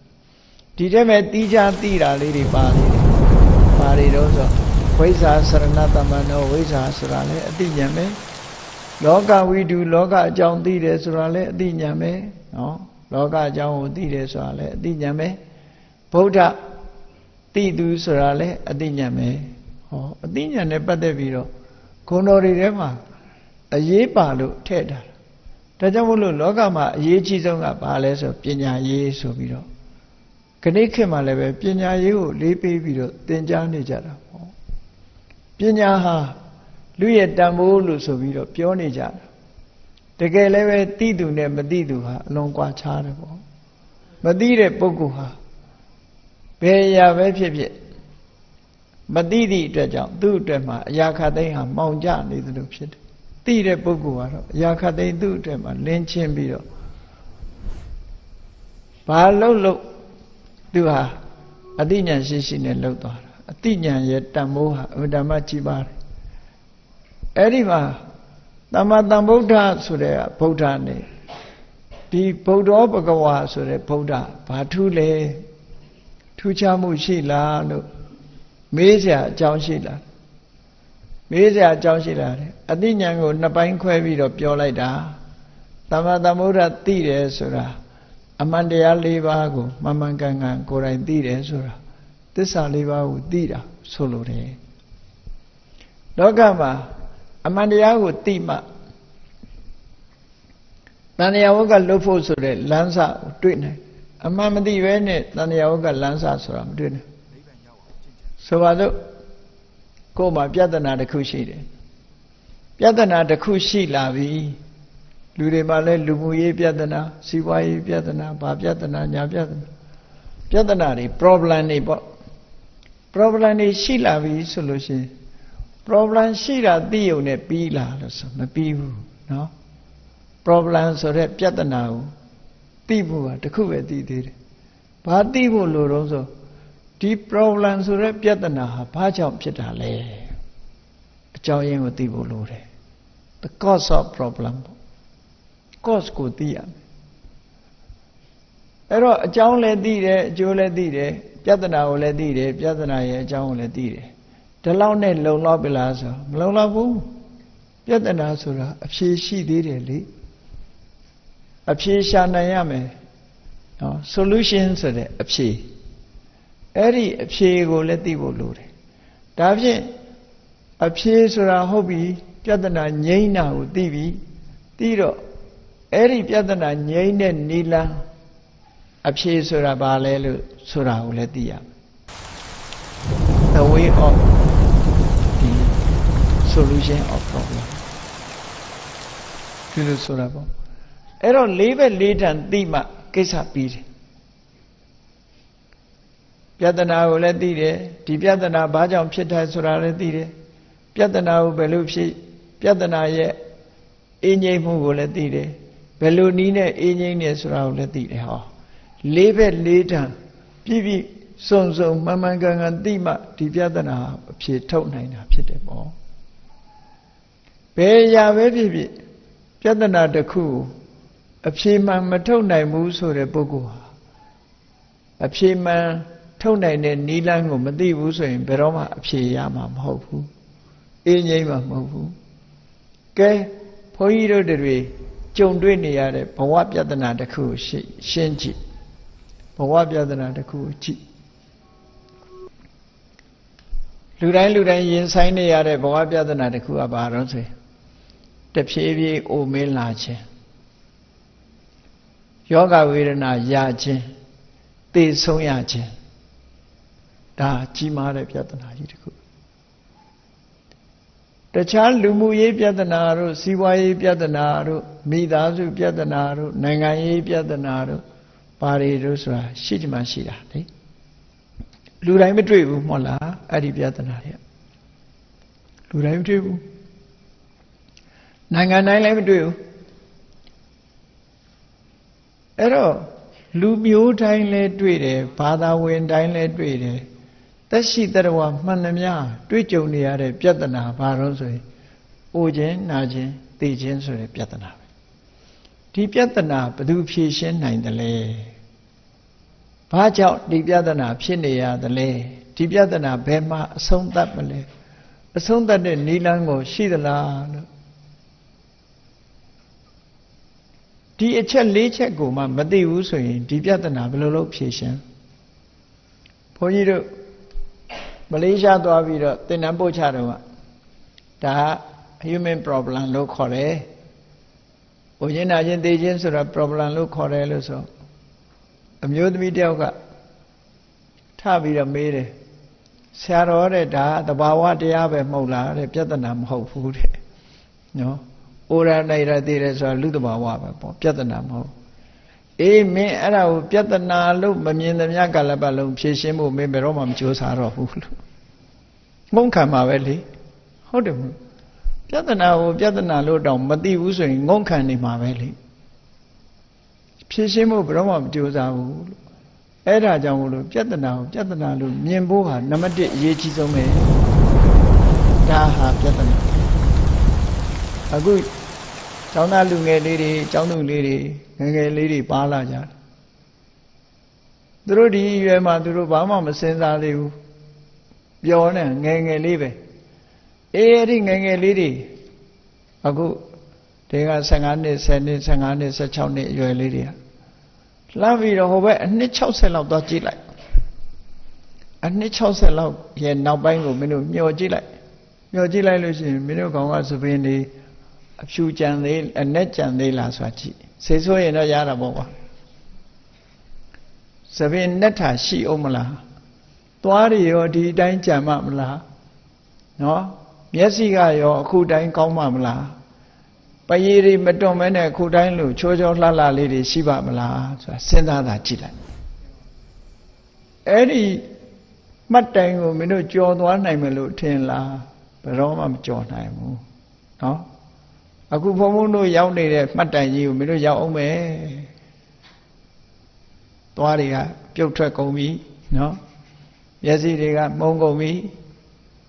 ဒီထဲမှာတီးခြားသိတာလေးတွေပါသေးတယ်ပါတွေတော့ဆိုဝိဇ္ဇာစရဏတမနောဝိဇ္ဇာဆိုတာလေအတိညာဏ်ပဲလောကဝိတုလောကအကြောင်းသိတယ်ဆိုတာလေအတိညာဏ်ပဲနော်လောကအကြောင်းကိုသိတယ်ဆိုတာလေအတိညာဏ်ပဲဗုဒ္ဓသိသူဆိုတာလေအတိညာဏ်ပဲဟောအတိညာဏ်နဲ့ပတ်သက်ပြီးတော့ဂုဏ်တော်တွေထဲမှာအရေးပါလို့ထည့်ထားတာဒါကြောင့်မို့လို့လောကမှာအရေးကြီးဆုံးကဘာလဲဆိုပညာရေးဆိုပြီးတော့ခဏခေတ်မှာလည်းပဲပညာရေးကိုလေးပေးပြီးတော့သင်ကြားနေကြတာပေါ့ပညာဟာလူရဲ့တန်ဖိုးလို့ဆိုပြီးတော့ပြောနေကြတာတကယ်လည်းပဲသိသူနဲ့မသိသူဟာအလွန်ကွာခြားတယ်ပေါ့မသိတဲ့ပုဂ္ဂိုလ်ဟာဘယ်အရာပဲဖြစ်ဖြစ်မသိသည့်အတွက်ကြောင့်သူ့အတွက်မှာအရာခတ်သိမ်းဟာမှောင်ကျနေသလိုဖြစ်တယ်သိတဲ့ပုဂ္ဂိုလ်ကတော့အရာခတ်သိမ်းသူ့အတွက်မှာလင်းချင်းပြီးတော့ဘာလို့သူဟာအတိညာဏ်ရှိနဲ့လှုပ်သွားတာအတိညာဏ်ရဲ့တန်ဖိုးဟာအမှန်တမ်းကြီးပါတယ်အဲ့ဒီမှာသမ္မာသမ္ဗုဒ္ဓဆိုတဲ့ဗုဒ္ဓနဲ့ဒီဗုဒ္ဓောဘဂဝါဆိုတဲ့ဗုဒ္ဓဘာထူးလဲထူးခြားမှုရှိလားလို့မေးစရာအကြောင်းရှိလားမေးစရာအကြောင်းရှိလားအတိညာဏ်ကို2ပိုင်းခွဲပြီးတော့ပြောလိုက်တာသမ္မာသမ္ဗုဒ္ဓသိတယ်ဆိုတာအမှန်တရား၄ပါးကိုမှန်မှန်ကန်ကန်ကိုယ်တိုင်သိတယ်ဆိုတာသစ္စာ၄ပါးကိုသိတာဆိုလိုတယ်လောကမှာအမှန်တရားကိုသိမှတဏှာဝကလွတ်ဖို့ဆိုတဲ့လမ်းစာကိုတွေ့နိုင်အမှန်မသိဘဲနဲ့တဏှာဝကလမ်းစာဆိုတာမတွေ့နိုင်ဆိုပါစို့ကိုယ်မှာပြဿနာတစ်ခုရှိတယ်ပြဿနာတစ်ခုရှိလာပြီလူတွေမှာလည်းလူမှုရေးပြဿနာစီးပွားရေးပြဿနာဘာပြဿနာညာပြဿနာတွေ problem တွေပေါ့ problem တွေရှိလာပြီဆိုလို့ရှိရင် problem ရှိတာသိုံနဲ့ပြီးလာလို့ဆိုမပြီးဘူးเนาะ problem ဆိုတဲ့ပြဿနာကိုသိဖို့ကတခုပဲသိသေးတယ်ဘာသိဖို့လိုတော့ဆိုဒီ problem ဆိုတဲ့ပြဿနာဟာဘာကြောင့်ဖြစ်တာလဲအကြောင်းရင်းကိုသိဖို့လိုတယ် the cause of problem cause ကိုသိရမယ်အဲ့တော့အကြောင်းလည်းသိတယ်အကျိုးလည်းသိတယ်ပြဿနာကိုလည်းသိတယ်ပြဿနာရဲ့အကြောင်းကိုလည်းသိတယ်ဒီလောက်နဲ့လုံလောက်ပြီလားဆိုမလုံလောက်ဘူးပြဿနာဆိုတာအဖြေရှိသေးတယ်လေအဖြေရှာနိုင်ရမယ်နော် solution ဆိုတဲ့အဖြေအဲ့ဒီအဖြေကိုလည်းသိဖို့လိုတယ်ဒါဖြင့်အဖြေဆိုတာဟုတ်ပြီပြဿနာငြိမ်းတာကိုသိပြီသိတော့ Eri Piatana Nyaine Nila Apshe Sura Balelu Sura Uletia. The way of the solution of problem. Filu Surabo. Ero leave a late and Dima Kesa Piri. Piatana Uletire, Tipiatana Bajam Pita Sura Letire, Piatana Belupi, Piatana Ye, Inye Muguletire, Belunine, Inye Sura Letire. Leave it later, Pibi. So Mamangang and Dima, Tipiatana, Pie Tonina, Pitable. Beya Vebi, Piatana the Ku, a Pima Matona moves or a Bogu. A Pima Tonine Nilang or Madivus in Beroma, Piama Mofu, Inyama Mofu. Gay, Poiro de Re, John Dwinia, Pawapiatana the Ku, Shenji, Pawapiatana the Ku, Chi. Ludan yin sign the other Boabia than at the Kua Baronse. The Pivi o Milache Yoga Virana Yache, Te Sonyache, Da Chima de Piatana Yiku. The child Lumuye Piatanaro, Siwaye Piatanaro, Midazu Piatanaro, Nangaye Piatanaro, Pari Rusra, Shijima Shida. Lurai Madribu Mola, Adipiatanaria. Lurai Madribu Nanganai Lamadu Ero Lumio Dine led Dwede, Pada Win Dine led Dwede. That she that one Manamia, Dwijonia, Piatana, Barose, Ojen, Najin, Tijin, so Piatana. Tipiatana, Padu Pishin, nine the lay. Patch out Dipiatana, Pinia, the lay, Tipiatana, Bema, a song that Malay, a song that the Nilango, she the la. DHL Leche Goma, Madi Uso in Dipiatana, below patient. Poyiro Malaysia to Avira, the Nambo Charawa. Da human problem, low core. Ojena agents or a problem, low core, so. A mute media Tabira made it. Sarah, the Bawa de Abe Mola, the Piatanam Ho food. No, Ora Naira Dires or Ludabawa, Piatanam Ho. E me era Piatana look, Mamin the Yagalabalo, Pishimo, maybe Roman Josara Hulu. Monka Mavelli. Hold him. Piatana low down, but the Uso in Gonkani Mavelli. Pishimo Brahma Josa Era Jamulu, Piatana, Niemboha, Namadi Yechizome Daha Piatana. A good Chana Lunga lady, Chanu lady, lady Palaja. Drudi, Maduro Bama, Senza Liu, Biona, Nanga Live. Airing a lady. A good. They are Sangani, Sangani, such a lady. Love it over and niche house out the Gila. A niche house out here now buying your Gila. Your Gila Lucian, Minoga of the few chandel and net chandel Aswachi. Says so in a Yaraboa. Savin Neta, she Omala. Tuari or D. Dine Jamamla. No? Yesiga your Kudine Comamla. Payiri Matomene Kudainu, Chojo Lala Lady Shiba Mala, Senda Chila. Any Matango Mino John one name Lutin La, Peroma John Naimu. No? A good woman Yauni, Matayu, Mino Yaume Tuaria, Piotra Comi, no? Yazidega, Mongo me,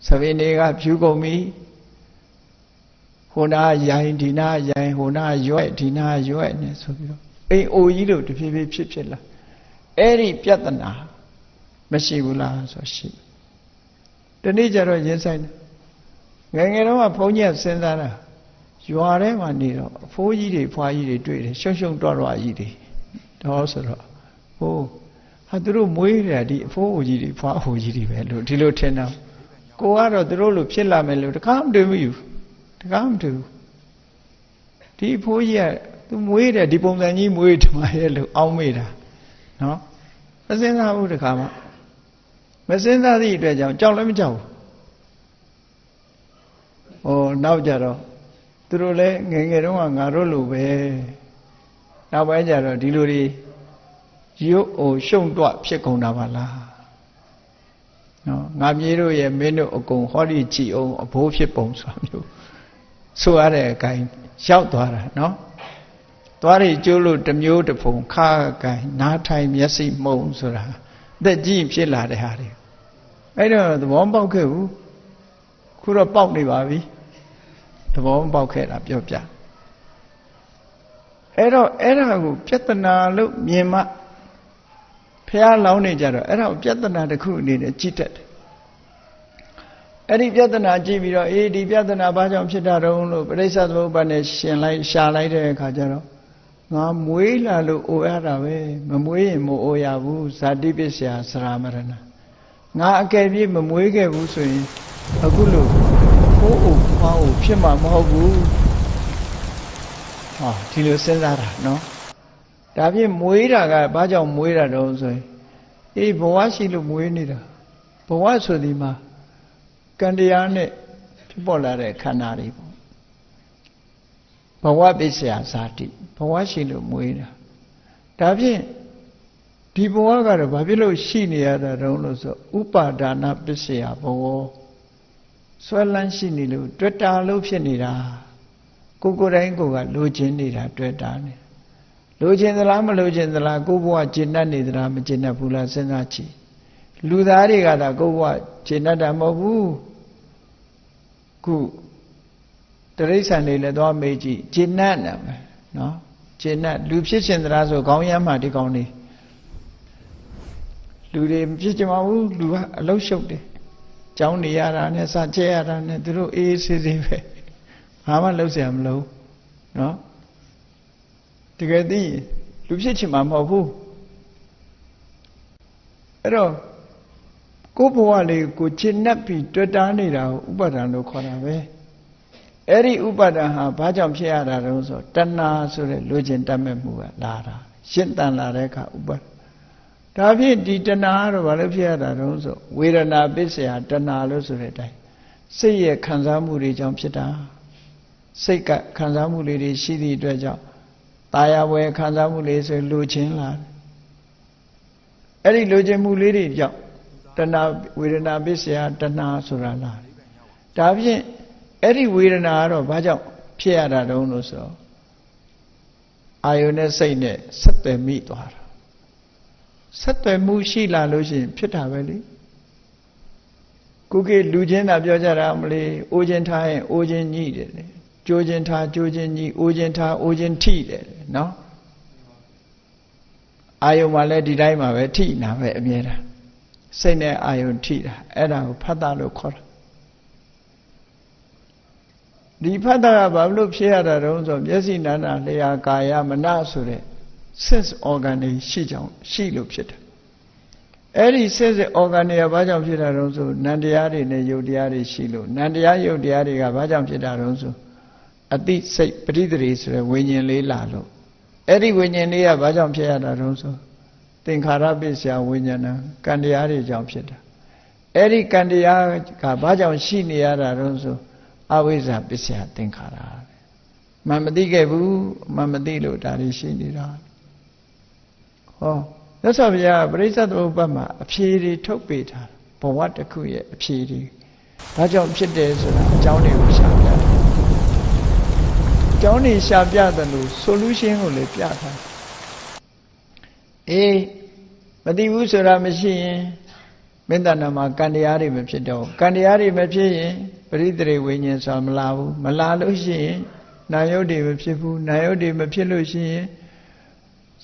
Savinega, Pugo me. Hona Yain Dina Yain Hona Yoet Dina Yoet so A O Yido to Pipi Pipchilla. Eri Piatana Meshibula so she. The nature of Yensan Gangero Ponya Sendana. You are a man, 4 years, 5 years, 2 years, Shong Dora Yidi. Also, oh, I drew Muiri 4 years, 5 years, Tilo Tena. Go out of the role of Chilla Melo to come to you. Come to. The poor year, သူမွေးတယ်ဒီပုံစံကြီးမွေးတယ်မှာရဲ့လို့အောင်းမေးတာနော်မစင်စားဘူးတခါမှမစင်စားသည့်အတွက်ကြောင့်ကြောက်လည်းမကြောက်ဘူးနောက်ကြတော့သူတို့လည်းငယ်ငယ်တုန်းကငါတို့လိုပဲနောက်ပိုင်းကျတော့ဒီလိုတွေရုပ်ရှုံတွဖြစ်ကုန်တာပါလားနော်ငါမြေးတို့ရဲ့မင်းတို့အကုန်ဟောဒီကြည်အောင်အဘိုးဖြစ်ပုံဆိုတာမျိုးဆိုရတဲ့အကိုင်းရောက်သွားတာနော်သွားရကျိုးလို့တစ်မျိုးတစ်ဖုံခါကိုင်းနားထိုင်မျက်စိမှုံဆိုတာသက်ကြီးဖြစ်လာတဲ့ဟာတွေအဲ့တော့သဘောပေါက်ခဲ့ဘူးခုတော့ပေါက်နေပါပြီသဘောပေါက်ခဲ့တာပြောပြအဲ့တော့အဲ့ဒါကိုပြဿနာလို့မြင်မှဖះလောင်းနေကြတော့အဲ့ဒါကိုပြဿနာတစ်ခုအနေနဲ့ကြည့်တတ်တယ်အဲ့ဒီပြဿနာကြည့်ပြီးတော့ဒီပြဿနာဘာကြောင့်ဖြစ်တာတုံးလို့ပရိစ္ဆေသမုပ္ပါဒ်နဲ့ရှင်လိုက်ရှာလိုက်တဲ့အခါကျတော့ငါမွေးလာလို့အိုရတာပဲမမွေးရင်မအိုရဘူးဇာတိပစ္စယစရာမရဏငါအကယ်၍မမွေးခဲ့ဘူးဆိုရင်အခုလို့ခိုးအိုဖွားအိုဖြစ်မှာမဟုတ်ဘူးဒီလိုစဉ်းစားတာနော်ဒါဖြင့်မွေးတာကဘာကြောင့်မွေးတာတုံးဆိုရင်ဘဝရှိလို့မွေးနေတာဘဝဆိုဒီမှာကံတရားနဲ့ဖြစ်ပေါ်လာတဲ့ခန္ဓာတွေပေါ့ဘဝပစ္စယဇာတိဘဝရှိလို့မွေးတာဒါဖြင့်ဒီဘဝကတော့ဘာဖြစ်လို့ရှိနေရတာတုံးလို့ဆိုဥပါဒါနပစ္စယဘဝဆွဲလန်းရှိနေလို့တွေ့တာလို့ဖြစ်နေတာကိုယ်တိုင်းကိုယ်ကလိုချင်နေတာတွေ့တာနေလိုချင်သလားမလိုချင်သလားကိုယ်ဘဝကျင့်တတ်နေသလားမကျင့်တတ်ဘူးလားစဉ်းစားကြည့်လူသားတွေကသာကိုယ်ဘဝကျင့်တတ်တာမဟုတ်ဘူးခုတရိစ္ဆာန်တွေလည်းသွားမေးကြည့်ကျင့်တတ်တယ်နော်ကျင့်တတ်လူဖြစ်ရှင်သလားဆိုခေါင်းရမ်းမှဒီကောင်းနေလူတွေမဖြစ်ကြပါဘူးလူကအလုံးရှုပ်တယ်ကျောင်းနေရတာနဲ့စကျဲရတာနဲ့သူတို့အေးအေးဆေးဆေးပဲဘာမှလုပ်เสียမလို့နော်တကယ်သိလူဖြစ်ချင်မှာမဟုတ်ဘူးအဲ့တော့ကိုယ်ဘဝလေးကိုကျင့်납ပြီးတွေ့တာနေတာကိုဥပါဒံလို့ခေါ်တာပဲအဲ့ဒီဥပါဒံဟာဘာကြောင့်ဖြစ်ရတာတုံးဆိုတဏှာဆိုတဲ့လိုချင်တတ်မဲ့မှုကလာတာရှင်းတန်လာတဲ့အခါဥပါဒဒါဖြင့်ဒီတဏှာကတော့ဘာလို့ဖြစ်ရတာတုံးဆိုဝေဒနာပစ္စယတဏှာလို့ဆိုတဲ့အတိုင်းစိတ်ရဲ့ခံစားမှုတွေကြောင့်ဖြစ်တာစိတ်ကခံစားမှုလေးတွေရှိသည့်အတွက်ကြောင့်ตายဝယ်ခံစားမှုလေးဆိုလိုချင်လာအဲ့ဒီလိုချင်မှုလေးတွေကြောင့်တဏှာဝေဒနာပစ္စယတဏှာဆိုတာလားဒါဖြင့်အဲ့ဒီဝေဒနာကတော့ဘာကြောင့်ဖြစ်ရတာတုံးလို့ဆိုအာယုန်နဲ့စိတ်နဲ့ဆက်သွယ်မိသွားတာဆက်သွယ်မှုရှိလာလို့ရှိရင်ဖြစ်တာပဲလေခုခေတ်လူချင်းသာပြောကြတာမလေးအိုးချင်းထားရင်အိုးချင်းညှိတယ်လေကြိုးချင်းထားကြိုးချင်းညှိအိုးချင်းထားအိုးချင်းထိတယ်နော်အာယုန်မှာလည်းဒီတိုင်းမှာပဲထိနာပဲအမြဲတမ်းစိတ်နဲ့အာယုန်ထိတာအဲ့ဒါကိုဖတ်တာလို့ခေါ်တာဒီဖတ်တာကဘာလို့ဖြစ်ရတာတုံးဆိုမျက်စိနာနာလျှာကာယမနဆိုတဲ့ sense organ တွေရှိကြောင်းရှိလို့ဖြစ်တယ်အဲ့ဒီ sense organ တွေကဘာကြောင့်ဖြစ်တာတုံးဆိုနံတရားတွေနဲ့ယုတ်တရားတွေရှိလို့နံတရားယုတ်တရားတွေကဘာကြောင့်ဖြစ်တာတုံးဆိုအတိစိတ်ပဋိသန္ဓေဆိုတဲ့ဝိညာဉ်လေးလာလို့အဲ့ဒီဝိညာဉ်လေးကဘာကြောင့်ဖြစ်ရတာတုံးဆိုသင်္ခါရပစ္စယဝိညာဏကံတရားတွေကြောင့်ဖြစ်တာအဲ့ဒီကံတရားကဘာကြောင့်ရှိနေရတာတုံးဆိုအဝိဇ္ဇာပစ္စယသင်္ခါရမှမသိခဲ့ဘူးမှမသိလို့ဒါတွေရှိနေတာဟောမြတ်စွာဘုရားပရိစ္ဆေသမုပ္ပါဒ်မှာအဖြေတွေထုတ်ပေးထားဘဝတစ်ခုရဲ့အဖြေတွေဘာကြောင့်ဖြစ်တယ်ဆိုတာအကြောင်းတွေကိုရှာပြတယ်အကြောင်းတွေရှာပြတယ်လို့ solution ကိုလည်းပြထားမသိဘူးဆိုတာမရှိရင်မေတ္တာနာမှာကံတရားတွေမဖြစ်တော့ကံတရားတွေမဖြစ်ရင်ပရိသေဝိညာဉ်ဆိုတာမလာဘူးမလာလို့ရှိရင်နာယုတ်တွေမဖြစ်ဘူးနာယုတ်တွေမဖြစ်လို့ရှိရင်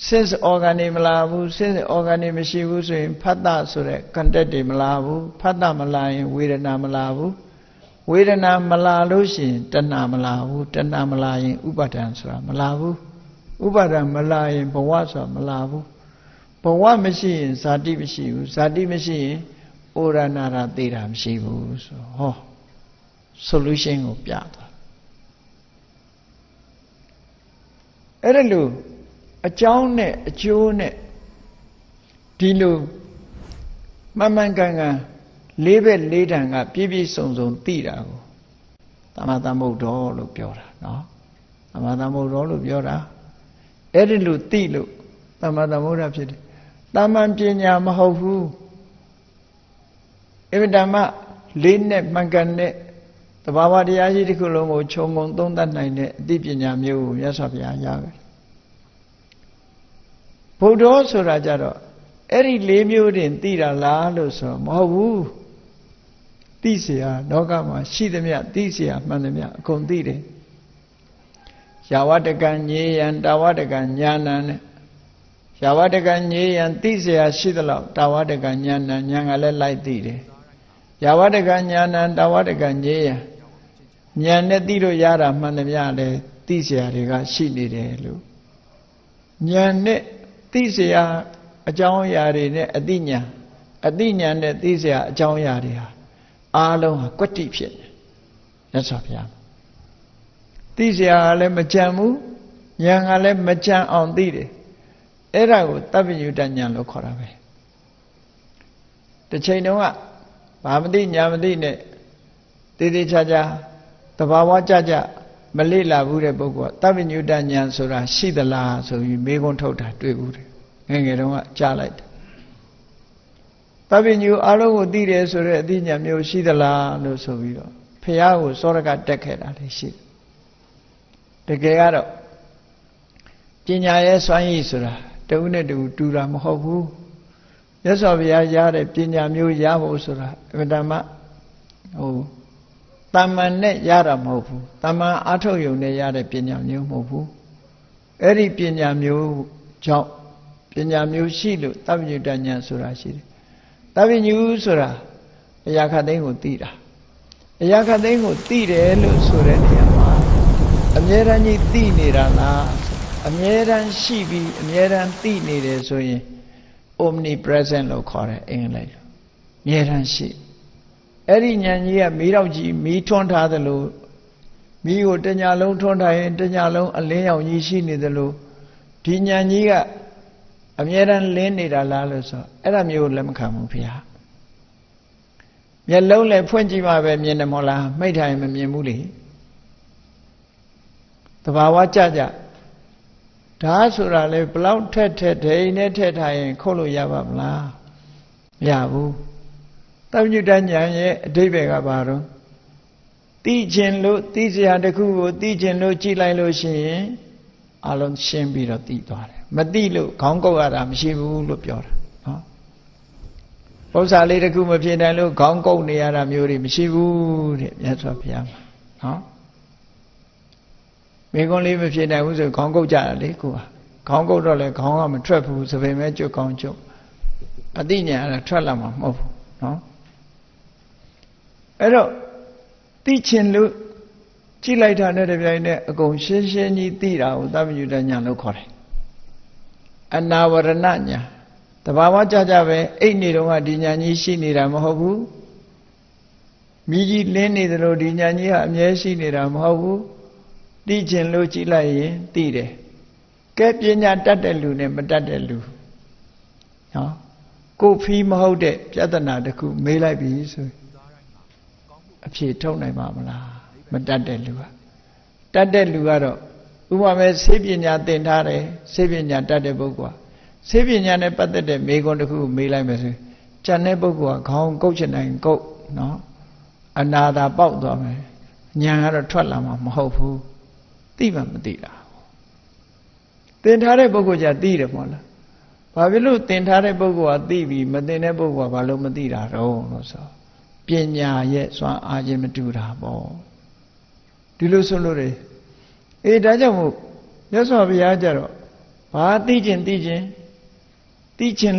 sense organ တွေမလာဘူး sense organ တွေမရှိဘူးဆိုရင်ဖတ်တာဆိုတဲ့ contact တွေမလာဘူးဖတ်တာမလာရင်ဝေဒနာမလာဘူးဝေဒနာမလာလို့ရှိရင်တဏှာမလာဘူးတဏှာမလာရင်ဥပါဒံဆိုတာမလာဘူးဥပါဒံမလာရင်ဘဝဆိုတာမလာဘူးဘဝမရှိရင်ဇာတိမရှိဘူးဇာတိမရှိရင်ဩရဏရသေတာမရှိဘူးဆိုဟော solution ကိုပြသွား အဲ့ဒါလို့အကြောင်းနဲ့အကျိုးနဲ့ဒီလိုမှန်မှန်ကန်ကန်လေးဘက်လေးတန်ကပြည့်ပြည့်စုံစုံသိတာကိုသမ္မာသမ္ဗုဒ္ဓောလို့ပြောတာနော်သမ္မာသမ္ဗုဒ္ဓောလို့ပြောတာအဲ့ဒီလိုသိလို့သမ္မာသမ္ဗုဒ္ဓဖြစ်တယ်တာမန်ပညာမဟုတ်ဘူးအဗ္ဗဓမ္မလေးနဲ့မှန်ကန်တဲ့သဘာဝတရားကြီးတစ်ခုလုံးကိုခြုံငုံသုံးသပ်နိုင်တဲ့အသိပညာမျိုးကိုမြတ်စွာဘုရားရခဲ့ဘုဒ္ဓောဆိုတာကြတော့အဲ့ဒီလေးမျိုးတင်သိတာလားလို့ဆိုတော့မဟုတ်ဘူးသိเสียလောကမှာရှိသမျှသိเสียမှန်သမျှအကုန်သိတယ်ယာဝတကံညေယံတာဝတကံညာဏံနဲ့ယာဝတကံညေယံသိเสียရှိသလောက်တာဝတကံညာဏံညာကလည်းလိုက်သိတယ်ယာဝတကံညာဏံတာဝတကံညေယံညာနဲ့သိလို့ရတာမှန်သမျှလည်းသိเสียတွေကရှိနေတယ်လို့ညာနဲ့သိเสียအကြောင်းအရာတွေနဲ့အတိညာနဲ့သိเสียအကြောင်းအရာတွေဟာအားလုံးဟာကွတ္တိဖြစ်တယ်မြတ်စွာဘုရားသိเสียကလည်းမကြံဘူးဉာဏ်ကလည်းမကြံအောင်သိတယ်အဲ့ဒါကိုတပ္ပညုတဉာဏ်လို့ခေါ်တာပဲတစ်ချိန်တုန်းကဘာမသိညာမသိနဲ့တည်တည်ချာချာတဘာဝကြကြမလေ့လာဘူးတဲ့ပုဂ္ဂိုလ်ကတပ္ပညုတဉာဏ်ဆိုတာရှိသလားဆိုပြီးမေးခွန်းထုတ်တာတွေ့ဘူးတယ်ငယ်ငယ်တုန်းကကြားလိုက်တယ်တပ္ပညုအလုံးကိုသိတယ်ဆိုတဲ့အသိဉာဏ်မျိုးရှိသလားလို့ဆိုပြီးတော့ဖះကိုစောရကတက်ခဲ့တာလည်းရှိတယ်တကယ်ကတော့ပညာရဲ့စွမ်းရည်ဆိုတာတဦးနဲ့တဦးတူတာမဟုတ်ဘူးမြတ်စွာဘုရားရတဲ့ပညာမျိုးရဖို့ဆိုတာအမှန်တမ်းတမန်နဲ့ရတာမဟုတ်ဘူးတမန်အထုတ်ယုံနဲ့ရတဲ့ပညာမျိုးမဟုတ်ဘူးအဲ့ဒီပညာမျိုးကြောင့်ပညာမျိုးရှိလို့တပ္ပညုတဉာဏ်ဆိုတာရှိတယ်တပ္ပညုဆိုတာအရာခတ်သိမ်းကိုသိတာအရာခတ်သိမ်းကိုသိတယ်လို့ဆိုတဲ့နေရာမှာအမြဲတမ်းကြီးသိနေတာလားအမြဲတမ်းရှိပြီးအမြဲတမ်းသိနေတယ်ဆိုရင် omnipresent လို့ခေါ်တယ်အင်္ဂလိပ်အမြဲတမ်းရှိအဲ့ဒီဉာဏ်ကြီးကမီးတော့ကြီးမီးထွန်းထားသလိုမီးကိုတညာလုံးထွန်းထားရင်တညာလုံးအလင်းရောင်ကြီးရှိနေသလိုဒီဉာဏ်ကြီးကအမြဲတမ်းလင်းနေတာလားလို့ဆိုအဲ့ဒါမျိုးလက်မခံဘူးဖေဟာမျက်လုံးလည်းဖွင့်ကြည့်မှပဲမြင်တယ်မဟုတ်လားမိတ်ထိုင်မမြင်ဘူးလေသဘာဝကြကြဓာတ်ဆိုတာလေဘလောက်ထက်ဒိန်နဲ့ထက်ထားရင်ခုတ်လို့ရပါမလားမရဘူးတပ္ပညုတဉာဏ်ရဲ့အဓိပ္ပာယ်ကဘာတော့သိခြင်းလို့သိစရာတစ်ခုကိုသိခြင်းလို့ကြည့်လိုက်လို့ရှိရင်အလုံးရှင်းပြီးတော့သိသွားတယ်မသိလို့ခေါင်းကုတ်ရတာမရှိဘူးလို့ပြောတာနော်ပု္ပ္ပာလေးတစ်ခုမဖြစ်နိုင်လို့ခေါင်းကုတ်နေရတာမျိုးတွေမရှိဘူးတဲ့မြတ်စွာဘုရားနော်မိကွန်းလေးမဖြစ်နိုင်ဘူးဆိုခေါင်းကုတ်ကြတာလေကိုကခေါင်းကုတ်တော့လေခေါင်းကမထွက်ဘူးစပင်မဲ့ကျွတ်ကောင်းကျွတ်အသိဉာဏ်အဲ့ဒါထွက်လာမှာမဟုတ်ဘူးနော်အဲ့တော့သိချင်လို့ကြည့်လိုက်တာနဲ့တပြိုင်နက်အကုန်ရှင်းရှင်းကြီးသိတာကိုတပ္ပညုတဉာဏ်လို့ခေါ်တယ်အနာဝရဏဉာဏ်တဘာဝကြကြပဲအိတ်နေတော့ကဒီဉာဏ်ကြီးရှိနေတာမဟုတ်ဘူးမိကြီးလင်းနေသလိုဒီဉာဏ်ကြီးကအမြဲရှိနေတာမဟုတ်ဘူးသိချင်လို့ကြည့်လိုက်ရင်သိတယ်ကဲပညာတတ်တဲ့လူနဲ့မတတ်တဲ့လူနော်ကိုဖီးမဟုတ်တဲ့ပြဿနာတစ်ခုမေးလိုက်ပြီဆိုအဖြေထုတ်နိုင်ပါမလားမတတ်တဲ့လူကတတ်တဲ့လူကတော့ဥပမာဆေးပညာသင်ထားတယ်ဆေးပညာတတ်တဲ့ပုဂ္ဂိုလ်ကဆေးပညာနဲ့ပတ်သက်တဲ့မေးခွန်းတစ်ခုကိုမေးလိုက်မယ်ဆိုကျန်တဲ့ပုဂ္ဂိုလ်ကခေါင်းကုတ်ချင်တိုင်းကုတ်နော်အနာသာပေါက်သွားမယ်ဉာဏ်ကတော့ထွက်လာမှာမဟုတ်ဘူးသိမှမသိတာသင်ထားတဲ့ပုဂ္ဂိုလ်じゃသိတယ်မဟုတ်လားဘာဖြစ်လို့သင်ထားတဲ့ပုဂ္ဂိုလ်ကသိပြီးမသင်တဲ့ပုဂ္ဂိုလ်ကဘာလို့မသိတာတော့လို့ဆိုပညာရဲ့စွမ်းအားချင်းမတူတာပေါ့ဒီလိုဆိုလို့လေဒါကြောင့်မို့မြတ်စွာဘုရားကြတော့ဘာသိခြင်း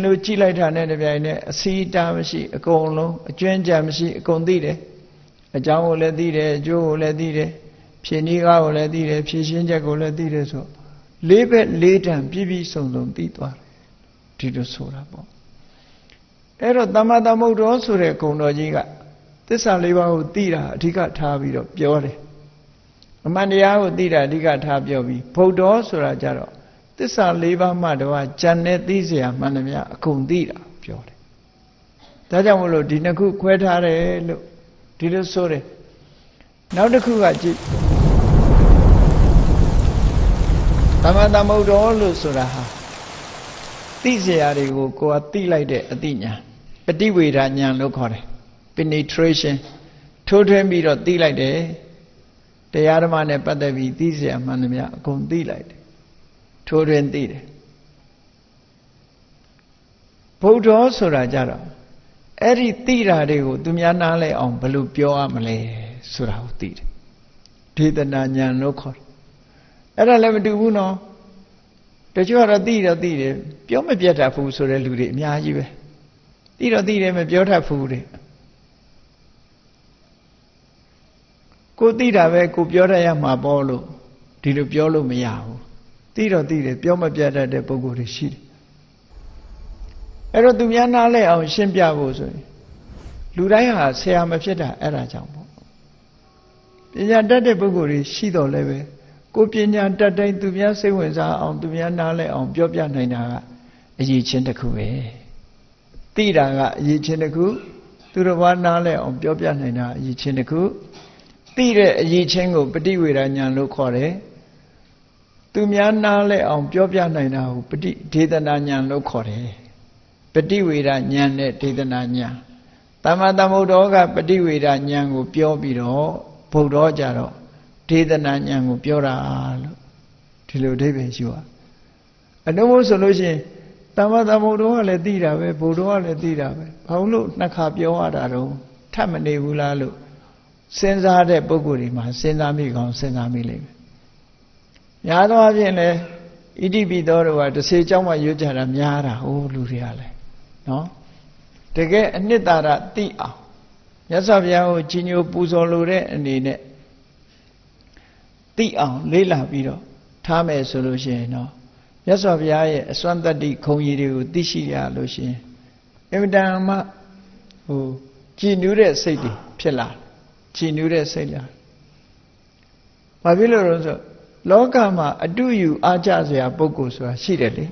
လို့ကြည့်လိုက်တာနဲ့တပြိုင်နက်အစီအတာမရှိအကုန်လုံးအကျွမ်းကြံမရှိအကုန်သိတယ်အကြောင်းကိုလည်းသိတယ်အကျိုးကိုလည်းသိတယ်ဖြေနည်းကားကိုလည်းသိတယ်ဖြေရှင်းချက်ကိုလည်းသိတယ်ဆိုလေးဘက်လေးတန်ပြည့်ပြည့်စုံစုံသိသွားတယ်ဒီလိုဆိုတာပေါ့အဲ့တော့သမ္မာသမ္ဗုဒ္ဓောဆိုတဲ့ဂုဏ်တော်ကြီးကသစ္စာလေးပါးကိုသိတာအဓိကထားပြီးတော့ပြောတယ် အမှန်တရားကိုသိတာအဓိကထားပြောပြီးဗုဒ္ဓောဆိုတာကြတော့သစ္စာ၄ပါးမှတပါးဉာဏ်နဲ့သိเสียမှန်တယ်များအကုန်သိတာပြောတယ်ဒါကြောင့်မလို့ဒီနှစ်ခုခွဲထားတယ်လို့ဒီလိုဆိုတယ်နောက်တစ်ခုကကြည့်သမ္မာသမ္ဗုဒ္ဓောလို့ဆိုတာဟာသိเสียတွေကိုကိုယ်ကသိလိုက်တဲ့အသိဉာဏ်ပฏิဝေဒဉာဏ်လို့ခေါ်တယ် penetration ထိုးထွင်းပြီးတော့သိလိုက်တယ်တရားဓမ္မနဲ့ပတ်သက်ပြီးသိเสียမှန်သမျှအကုန်သိလိုက်တယ်ထိုးထွင်းသိတယ်ဗုဒ္ဓောဆိုတာကြတော့အဲ့ဒီသိတာတွေကိုသူများနားလဲအောင်ဘယ်လိုပြောရမလဲဆိုတာကိုသိတယ်ဒေသနာဉာဏ်လို့ခေါ်တယ်အဲ့ဒါလည်းမတူဘူးနော်တချို့ကတော့သိတော့သိတယ်ပြောမပြတ်တတ်ဘူးဆိုတဲ့လူတွေအများကြီးပဲသိတော့သိတယ်မပြောတတ်ဘူးတဲ့ကိုသိတာပဲကိုပြောတတ်ရမှာပေါ့လို့ဒီလိုပြောလို့မရဘူးသိတော့သိတယ်ပြောမပြတ်တတ်တဲ့ပုဂ္ဂိုလ်တွေရှိတယ်အဲ့တော့သူများနားလဲအောင်ရှင်းပြဖို့ဆိုရင်လူတိုင်းဟာဆရာမဖြစ်တာအဲ့ဒါကြောင့်ပေါ့ပညာတတ်တဲ့ပုဂ္ဂိုလ်တွေရှိတော့လည်းပဲကိုပညာတတ်တိုင်းသူများစိတ်ဝင်စားအောင်သူများနားလဲအောင်ပြောပြနိုင်တာကအရေးချင်းတစ်ခုပဲသိတာကအရေးချင်းတစ်ခုသူတော်ဘာနားလဲအောင်ပြောပြနိုင်တာအရေးချင်းတစ်ခုသိတဲ့အရေးချင်းကိုပฏิဝေဒဉာဏ်လို့ခေါ်တယ်သူများနားလဲအောင်ပြောပြနိုင်တာကိုပฏิဒေသနာဉာဏ်လို့ခေါ်တယ်ပฏิဝေဒဉာဏ်နဲ့ဒေသနာဉာဏ်သမ္မာသမ္ဗုဒ္ဓောကပฏิဝေဒဉာဏ်ကိုပြောပြီးတော့ဗုဒ္ဓောကြတော့ဒေသနာဉာဏ်ကိုပြောတာလို့ဒီလိုအဓိပ္ပာယ်ရှိပါအနုမို့ဆိုလို့ရှိရင်သမ္မာသမ္ဗုဒ္ဓောကလည်းသိတာပဲဗုဒ္ဓောကလည်းသိတာပဲဘာလို့နှစ်ခါပြောရတာတော့ထပ်မနေဘူးလားလို့စဉ်းစားတဲ့ပုဂ္ဂိုလ်တွေမှာစဉ်းစားမိကောင်းစဉ်းစားမိလိမ့်မယ်များသောအားဖြင့်လည်းဣတိပိသောတို့ကတစ်စေကြောင်းမှရွတ်ကြတာများတာဟိုလူတွေကလည်းနော်တကယ်အနှစ်သာရသိအောင်မြတ်စွာဘုရားကိုကြီးညိုပူဇော်လိုတဲ့အနေနဲ့သိအောင်လေးလာပြီးတော့ထားမယ်ဆိုလို့ရှိရင်တော့မြတ်စွာဘုရားရဲ့အစွမ်းတတ္တိခုံကြီးတွေကိုသိရှိရလို့ရှိရင်အင်မတန်မှကြည်နူးတဲ့စိတ်တွေဖြစ်လာကြည်နူးတဲ့စိတ်လာဘာဖြစ်လို့လဲဆိုလောကမှာအတုယူအားကြစရာပုဂ္ဂိုလ်ဆိုတာရှိတယ်လေ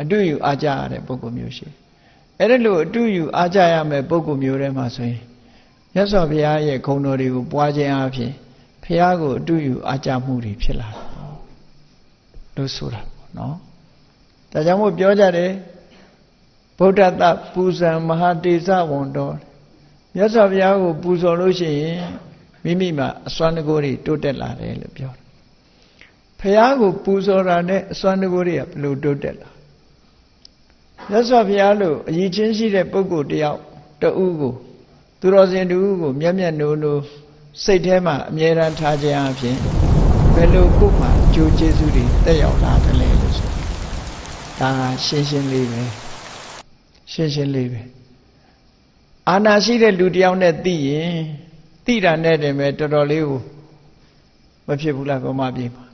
အတုယူအားကြရတဲ့ပုဂ္ဂိုလ်မျိုးရှိအဲ့ဒါလို့အတုယူအားကြရမယ်ပုဂ္ဂိုလ်မျိုးတွေမှာဆိုရင်မြတ်စွာဘုရားရဲ့ဂုဏ်တော်တွေကိုပွားခြင်းအပြင်ဘုရားကိုအတုယူအားကြမှုတွေဖြစ်လာတယ်လို့ဆိုတာပေါ့နော်ဒါကြောင့်မို့ပြောကြတယ်ဗုဒ္ဓတပူဇံမဟာတေဇဝန္တောမြတ်စွာဘုရားကိုပူဇော်လို့ရှိရင်မိမိမှာအစွမ်းတကိုးတွေတိုးတက်လာတယ်လို့ပြောတယ်ဘုရားကိုပူဇော်တာနဲ့အစွမ်းတကိုးတွေကဘယ်လိုတိုးတက်လာမြတ်စွာဘုရားလို့အရေးချင်းရှိတဲ့ပုဂ္ဂိုလ်တယောက်တဦးကိုသူတော်စင်တူကိုမျက်မျက်နှိုးနှိုးစိတ်ထဲမှာအမြဲတမ်းထားခြင်းအပြင်ဘယ်လိုကိုယ်မှာကြိုးကျေးဇူးတွေတက်ရောက်လာတယ်လဲလို့ဆိုဒါရှင်းရှင်းလေးပဲရှင်းရှင်းလေးပဲအာနာရှိတဲ့လူတယောက်နဲ့သိရင်သိတာနဲ့တည်းပဲတော်တော်လေးကိုမဖြစ်ဘူးလားဗမာပြည်မှာ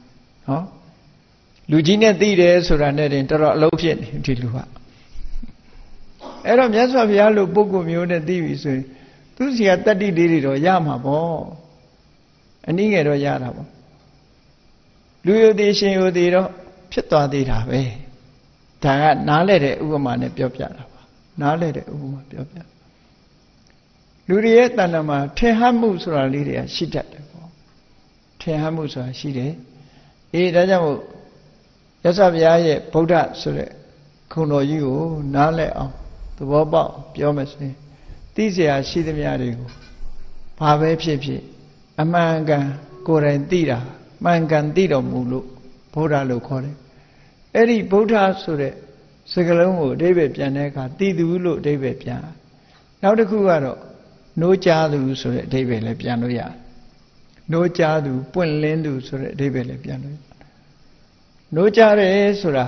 ဟောလူကြီးနဲ့သိတယ်ဆိုတာနဲ့တင်တော်တော်အလုံးဖြစ်နေဒီလူကအဲ့တော့မြတ်စွာဘုရားလိုပုဂ္ဂိုလ်မျိုးနဲ့သိပြီဆိုရင်သူစီကတတ္တိလေးတွေတော့ရမှာပေါ့အနည်းငယ်တော့ရတာပေါ့လူယုတိရှင်ယုတိတော့ဖြစ်သွားသေးတာပဲဒါကနားလဲတဲ့ဥပမာနဲ့ပြောပြတာပါနားလဲတဲ့ဥပမာပြောပြလူတွေရဲ့တဏ္ဍာမှာထင်ဟမှုဆိုတာလေးတွေကရှိတတ်တယ်ပေါ့ထင်ဟမှုဆိုတာရှိတယ်ဒါကြောင့်မို့ရသော်ဘုရားရဲ့ဗုဒ္ဓဆိုတဲ့ခုံတော်ကြီးကိုနားလဲအောင်သဘောပေါက်ပြောမယ်ဆိုရင်သိเสียရှိသမျှတွေကိုဘာပဲဖြစ်ဖြစ်အမှန်ကန်ကိုယ်တိုင်သိတာမှန်ကန်သိတော်မူလို့ဗုဒ္ဓလို့ခေါ်တယ်အဲ့ဒီဗုဒ္ဓဆိုတဲ့စကားလုံးကိုအဓိပ္ပာယ်ပြန်တဲ့အခါသိသူလို့အဓိပ္ပာယ်ပြန်နောက်တစ်ခုကတော့နိုးကြားသူဆိုတဲ့အဓိပ္ပာယ်လည်းပြန်လို့ရတယ်နိုးကြားသူပွင့်လင်းသူဆိုတဲ့အဓိပ္ပာယ်လည်းပြန်လို့နိုးကြားတယ်ဆိုတာ